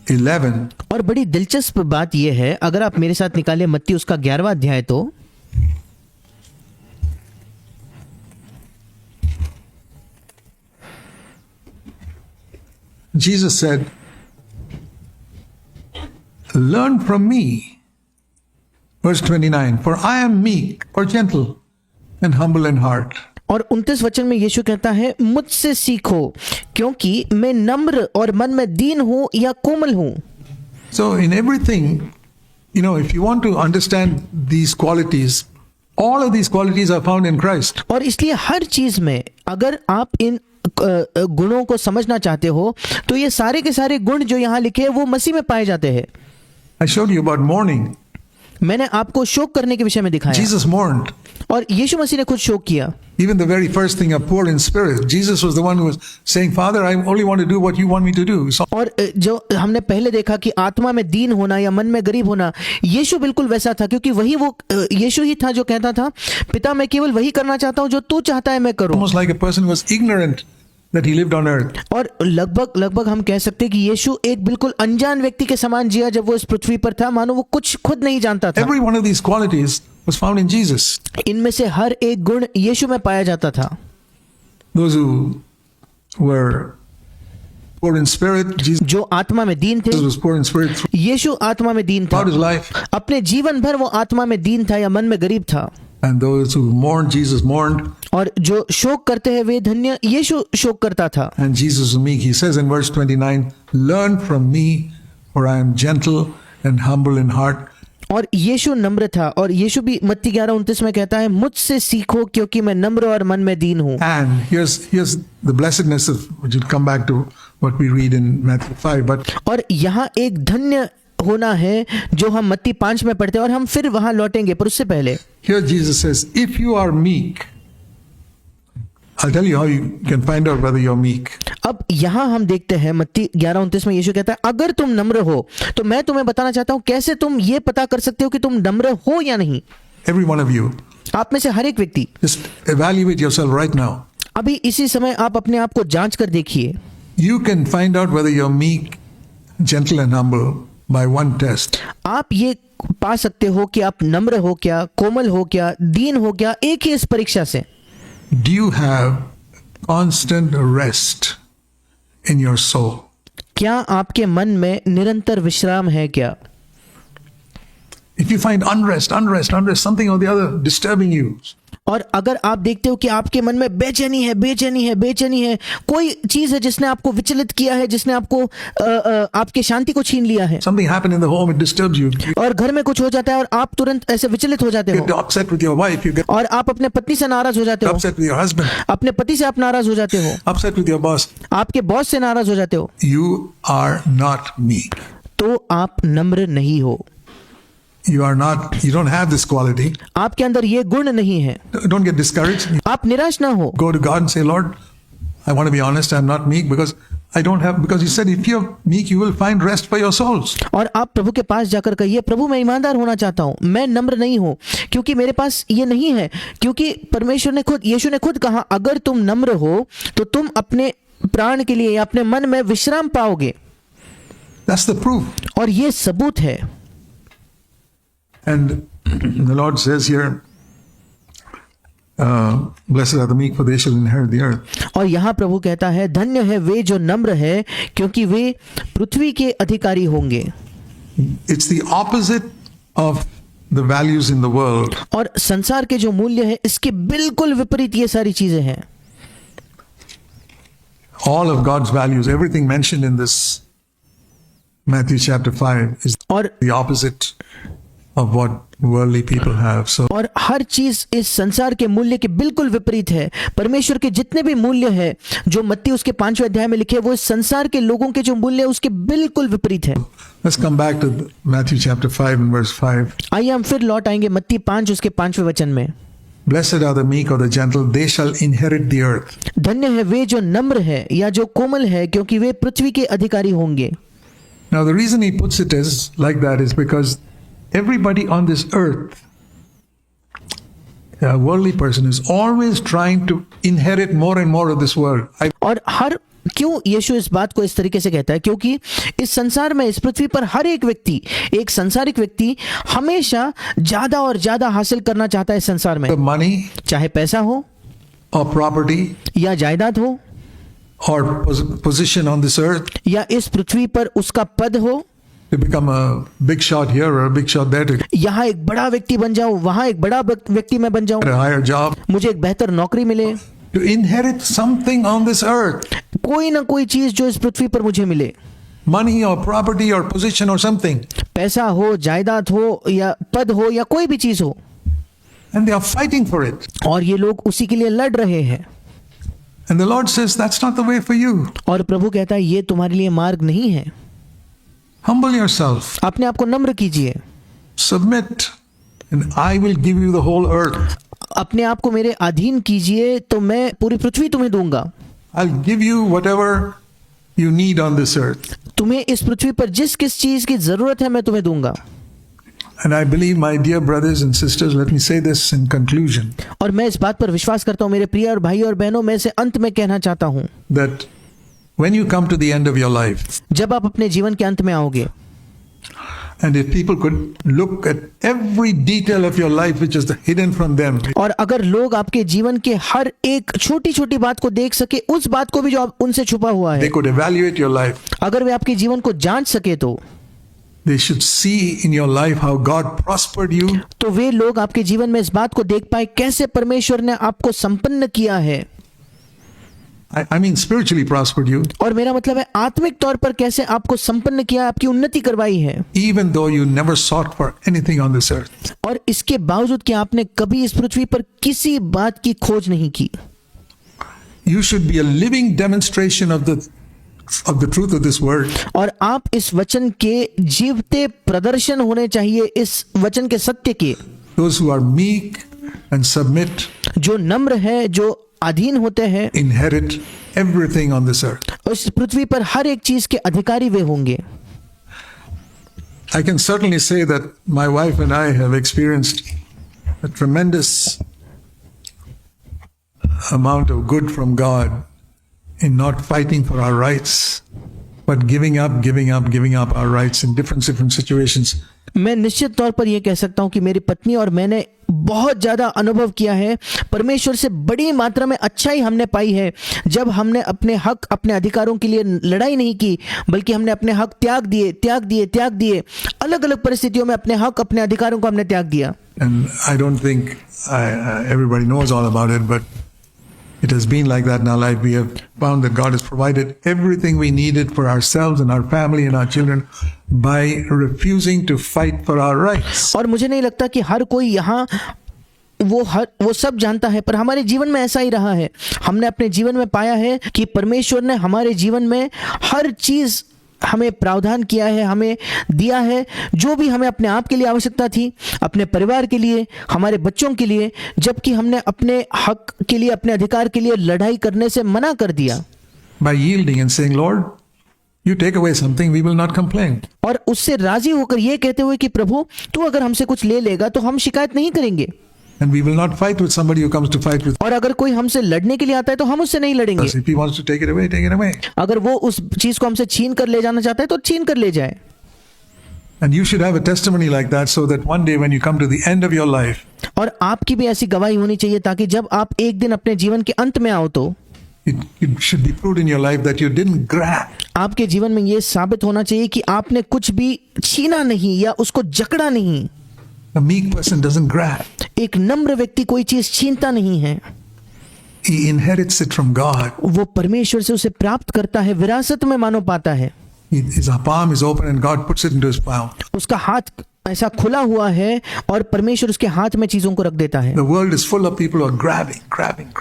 S1: 11,
S2: और बड़ी दिलचस्प बात यह है, अगर आप मेरे साथ निकालें मत्ती उसका 11वां अध्याय, तो
S1: Jesus said, "Learn from me." Verse 29, "For I am meek or gentle and humble in heart."
S2: और 29 वचन में यीशु कहता है, मुझसे सीखो क्योंकि मैं नम्र और मन में दीन हूं या कोमल हूं।
S1: So in everything, if you want to understand these qualities, all of these qualities are found in Christ.
S2: और इसलिए हर चीज में अगर आप इन गुणों को समझना चाहते हो तो ये सारे के सारे गुण जो यहाँ लिखे हैं वो मसीह में पाए जाते हैं।
S1: I showed you about mourning.
S2: मैंने आपको शोक करने के विषय में दिखाया।
S1: Jesus mourned.
S2: और यीशु मसीह ने खुद शोक किया।
S1: Even the very first thing, of poor in spirit, Jesus was the one who was saying, "Father, I only want to do what you want me to do." So,
S2: और जो हमने पहले देखा कि आत्मा में दीन होना या मन में गरीब होना, यीशु बिल्कुल वैसा था, क्योंकि वही वो यीशु ही था जो कहता था, पिता मैं केवल वही करना चाहता हूं जो तू चाहता है मैं करूं।
S1: almost like a person who was ignorant that he lived on earth.
S2: और लगभग हम कह सकते हैं कि यीशु एक बिल्कुल अनजान व्यक्ति के समान जिया जब वो इस पृथ्वी पर था, मानो वो कुछ खुद नहीं जानता था।
S1: Every one of these qualities was found in Jesus.
S2: इनमें से हर एक गुण यीशु में पाया जाता था।
S1: Those who were poor in spirit, Jesus
S2: जो आत्मा में दीन थे,
S1: was poor in spirit
S2: यीशु आत्मा में दीन था,
S1: throughout his life.
S2: अपने जीवन भर वो आत्मा में दीन था या मन में गरीब था।
S1: And those who mourned, Jesus mourned.
S2: और जो शोक करते हैं वे धन्य, यीशु शोक करता था।
S1: And Jesus was meek. He says in verse 29, "Learn from me, for I am gentle and humble in heart."
S2: और यीशु नम्र था, और यीशु भी मत्ती 11:29 में कहता है, मुझसे सीखो क्योंकि मैं नम्र और मन में दीन हूं।
S1: And here's the blessedness of, which will come back to what we read in Matthew 5. But
S2: और यहाँ एक धन्य होना है जो हम मत्ती 5 में पढ़ते हैं, और हम फिर वहां लौटेंगे, पर उससे पहले
S1: here Jesus says, "If you are meek," I'll tell you how you can find out whether you're meek.
S2: अब यहाँ हम देखते हैं मत्ती 11:29 में यीशु कहता है, अगर तुम नम्र हो तो मैं तुम्हें बताना चाहता हूं कैसे तुम ये पता कर सकते हो कि तुम नम्र हो या नहीं।
S1: Every one of you,
S2: आप में से हर एक व्यक्ति
S1: just evaluate yourself right now.
S2: अभी इसी समय आप अपने आप को जांच कर देखिए।
S1: You can find out whether you're meek, gentle and humble by one test.
S2: आप ये पा सकते हो कि आप नम्र हो क्या, कोमल हो क्या, दीन हो क्या, एक ही इस परीक्षा से।
S1: Do you have constant rest in your soul?
S2: क्या आपके मन में निरंतर विश्राम है क्या?
S1: If you find unrest, something or the other disturbing you,
S2: और अगर आप देखते हो कि आपके मन में बेचैनी है, कोई चीज है जिसने आपको विचलित किया है, जिसने आपको आपके शांति को छीन लिया है,
S1: something happened in the home, it disturbs you. You
S2: और घर में कुछ हो जाता है और आप तुरंत ऐसे विचलित हो जाते
S1: get
S2: हो,
S1: upset with your wife, you get
S2: और आप अपने पत्नी से नाराज हो जाते हो,
S1: upset with your husband,
S2: अपने पति से आप नाराज हो जाते हो,
S1: upset with your boss.
S2: आपके बॉस से नाराज हो जाते हो,
S1: You are not meek.
S2: तो आप नम्र नहीं हो।
S1: You don't have this quality.
S2: आपके अंदर ये गुण नहीं है।
S1: Don't get discouraged.
S2: आप निराश ना हो।
S1: Go to God and say, "Lord, I want to be honest, I'm not meek because you said if you're meek, you will find rest for your souls."
S2: और आप प्रभु के पास जाकर कहिए, प्रभु मैं ईमानदार होना चाहता हूँ, मैं नम्र नहीं हूँ क्योंकि मेरे पास ये नहीं है, क्योंकि यीशु ने खुद कहा, अगर तुम नम्र हो तो तुम अपने प्राण के लिए या अपने मन में विश्राम पाओगे।
S1: That's the proof.
S2: और ये सबूत है।
S1: And the Lord says here, "Blessed are the meek, for they shall inherit the earth."
S2: और यहाँ प्रभु कहता है, धन्य है वे जो नम्र है क्योंकि वे पृथ्वी के अधिकारी होंगे।
S1: It's the opposite of the values in the world.
S2: और संसार के जो मूल्य है इसके बिल्कुल विपरीत ये सारी चीजें हैं।
S1: all of God's values, everything mentioned in this Matthew chapter 5 is
S2: और
S1: the opposite of what worldly people have. So
S2: और हर चीज इस संसार के मूल्य के बिल्कुल विपरीत है। परमेश्वर के जितने भी मूल्य है जो मत्ती उसके 5वें अध्याय में लिखे हैं, वो इस संसार के लोगों के जो मूल्य है उसके बिल्कुल विपरीत है।
S1: let's come back to Matthew chapter 5 and verse 5.
S2: आइए हम फिर लौट आएंगे मत्ती 5 उसके 5वें वचन में।
S1: Blessed are the meek or the gentle, they shall inherit the earth.
S2: धन्य है वे जो नम्र है या जो कोमल है, क्योंकि वे पृथ्वी के अधिकारी होंगे।
S1: Now the reason he puts it is like that is because everybody on this earth, a worldly person, is always trying to inherit more and more of this world.
S2: और हर क्यों यीशु इस बात को इस तरीके से कहता है? क्योंकि इस संसार में, इस पृथ्वी पर हर एक व्यक्ति, एक सांसारिक व्यक्ति हमेशा ज्यादा और ज्यादा हासिल करना चाहता है इस संसार में।
S1: Money
S2: चाहे पैसा हो
S1: or property
S2: या जायदाद हो
S1: or position on this earth,
S2: या इस पृथ्वी पर उसका पद हो,
S1: to become a big shot here or a big shot there, to get
S2: यहाँ एक बड़ा व्यक्ति बन जाऊं, वहां एक बड़ा व्यक्ति मैं बन जाऊं,
S1: a higher job,
S2: मुझे एक बेहतर नौकरी मिले,
S1: to inherit something on this earth,
S2: कोई ना कोई चीज जो इस पृथ्वी पर मुझे मिले,
S1: money or property or position or something,
S2: पैसा हो, जायदाद हो या पद हो या कोई भी चीज हो,
S1: and they are fighting for it.
S2: और ये लोग उसी के लिए लड़ रहे हैं।
S1: And the Lord says, that's not the way for you.
S2: और प्रभु कहता है ये तुम्हारे लिए मार्ग नहीं है।
S1: Humble yourself,
S2: अपने आप को नम्र कीजिए,
S1: submit, and I will give you the whole earth.
S2: अपने आप को मेरे अधीन कीजिए तो मैं पूरी पृथ्वी तुम्हें दूंगा।
S1: I'll give you whatever you need on this earth.
S2: तुम्हें इस पृथ्वी पर जिस किस चीज की जरूरत है मैं तुम्हें दूंगा।
S1: And I believe, my dear brothers and sisters, let me say this in conclusion,
S2: और मैं इस बात पर विश्वास करता हूँ मेरे प्रिय और भाई और बहनों, मैं इसे अंत में कहना चाहता हूँ,
S1: that when you come to the end of your life,
S2: जब आप अपने जीवन के अंत में आओगे,
S1: and if people could look at every detail of your life which is hidden from them,
S2: और अगर लोग आपके जीवन के हर एक छोटी छोटी बात को देख सके, उस बात को भी जो उनसे छुपा हुआ है,
S1: they could evaluate your life.
S2: अगर वे आपके जीवन को जांच सके तो
S1: They should see in your life how God prospered you,
S2: तो वे लोग आपके जीवन में इस बात को देख पाए कैसे परमेश्वर ने आपको संपन्न किया है।
S1: I mean spiritually prospered you,
S2: और मेरा मतलब है आत्मिक तौर पर कैसे आपको संपन्न किया, आपकी उन्नति करवाई है,
S1: even though you never sought for anything on this earth.
S2: और इसके बावजूद कि आपने कभी इस पृथ्वी पर किसी बात की खोज नहीं की।
S1: You should be a living demonstration of the truth of this word.
S2: और आप इस वचन के जीवते प्रदर्शन होने चाहिए, इस वचन के सत्य के।
S1: Those who are meek and submit
S2: जो नम्र है, जो अधीन होते हैं,
S1: inherit everything on this earth.
S2: उस पृथ्वी पर हर एक चीज के अधिकारी वे होंगे।
S1: I can certainly say that my wife and I have experienced a tremendous amount of good from God in not fighting for our rights, but giving up our rights in different situations.
S2: मैं निश्चित तौर पर यह कह सकता हूं कि मेरी पत्नी और मैंने बहुत ज्यादा अनुभव किया है, परमेश्वर से बड़ी मात्रा में अच्छाई हमने पाई है जब हमने अपने हक, अपने अधिकारों के लिए लड़ाई नहीं की, बल्कि हमने अपने हक त्याग दिए, अलग अलग परिस्थितियों में अपने हक, अपने अधिकारों को हमने त्याग दिया।
S1: And I don't think everybody knows all about it, but it has been like that in our life. We have found that God has provided everything we needed for ourselves and our family and our children by refusing to fight for our rights.
S2: और मुझे नहीं लगता कि हर कोई यहाँ वो सब जानता है, पर हमारे जीवन में ऐसा ही रहा है। हमने अपने जीवन में पाया है कि परमेश्वर ने हमारे जीवन में हर चीज हमें प्रावधान किया है, हमें दिया है, जो भी हमें अपने आप के लिए आवश्यकता थी, अपने परिवार के लिए, हमारे बच्चों के लिए, जबकि हमने अपने हक के लिए, अपने अधिकार के लिए लड़ाई करने से मना कर दिया।
S1: By yielding and saying, Lord, you take away something, we will not complain.
S2: और उससे राजी होकर ये कहते हुए कि प्रभु तू अगर हमसे कुछ ले लेगा तो हम शिकायत नहीं करेंगे,
S1: And we will not fight with somebody who comes to fight with
S2: और अगर कोई हमसे लड़ने के लिए आता है तो हम उससे नहीं लड़ेंगे।
S1: us. If he wants to take it away, take it away.
S2: अगर वो उस चीज को हमसे छीन कर ले जाना चाहता है तो छीन कर ले जाए।
S1: And you should have a testimony like that so that one day when you come to the end of your life,
S2: और आपकी भी ऐसी गवाही होनी चाहिए ताकि जब आप एक दिन अपने जीवन के अंत में आओ तो
S1: it should be proved in your life that you didn't grab.
S2: आपके जीवन में ये साबित होना चाहिए कि आपने कुछ भी छीना नहीं या उसको जकड़ा नहीं।
S1: A meek person doesn't grab.
S2: एक नम्र व्यक्ति कोई चीज छीनता नहीं है।
S1: he inherits it from God.
S2: वो परमेश्वर से उसे प्राप्त करता है, विरासत में मानो पाता है।
S1: His palm is open and God puts it into his palm.
S2: उसका हाथ ऐसा खुला हुआ है और परमेश्वर उसके हाथ में चीजों को रख देता है।
S1: The world is full of people who are grabbing.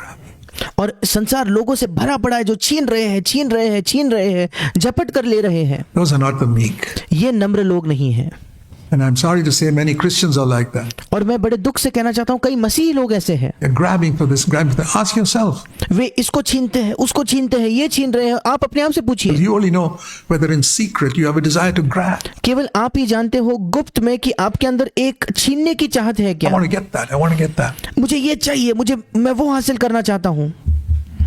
S2: और संसार लोगों से भरा पड़ा है जो छीन रहे हैं, झपट कर ले रहे हैं।
S1: Those are not the meek.
S2: ये नम्र लोग नहीं हैं।
S1: And I'm sorry to say many Christians are like that.
S2: और मैं बड़े दुख से कहना चाहता हूँ कई मसीही लोग ऐसे हैं।
S1: They're grabbing for this, grabbing for that. Ask yourself.
S2: वे इसको छीनते हैं, उसको छीनते हैं, ये छीन रहे हैं। आप अपने आप से पूछिए।
S1: You only know whether in secret you have a desire to grab.
S2: केवल आप ही जानते हो गुप्त में कि आपके अंदर एक छीनने की चाहत है
S1: I
S2: क्या।
S1: want to get that. I want to get that.
S2: मुझे ये चाहिए, मैं वो हासिल करना चाहता हूँ।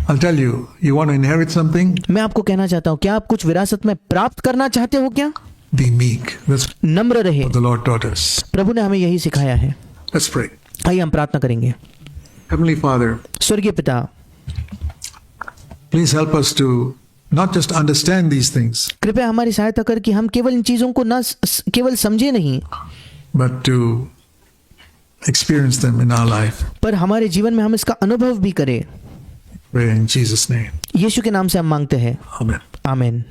S1: I'll tell you, you want to inherit something?
S2: मैं आपको कहना चाहता हूँ, क्या आप कुछ विरासत में प्राप्त करना चाहते हो क्या?
S1: Be meek. That's
S2: नम्र रहे।
S1: what the Lord taught us.
S2: प्रभु ने हमें यही सिखाया है।
S1: Let's pray.
S2: आइए हम प्रार्थना करेंगे।
S1: Heavenly Father,
S2: स्वर्गीय पिता,
S1: please help us to not just understand these things,
S2: कृपया हमारी सहायता कर कि हम केवल इन चीजों को न केवल समझे नहीं,
S1: but to experience them in our life.
S2: पर हमारे जीवन में हम इसका अनुभव भी करें।
S1: Pray in Jesus' name.
S2: यीशु के नाम से हम मांगते हैं,
S1: Amen.
S2: आमीन।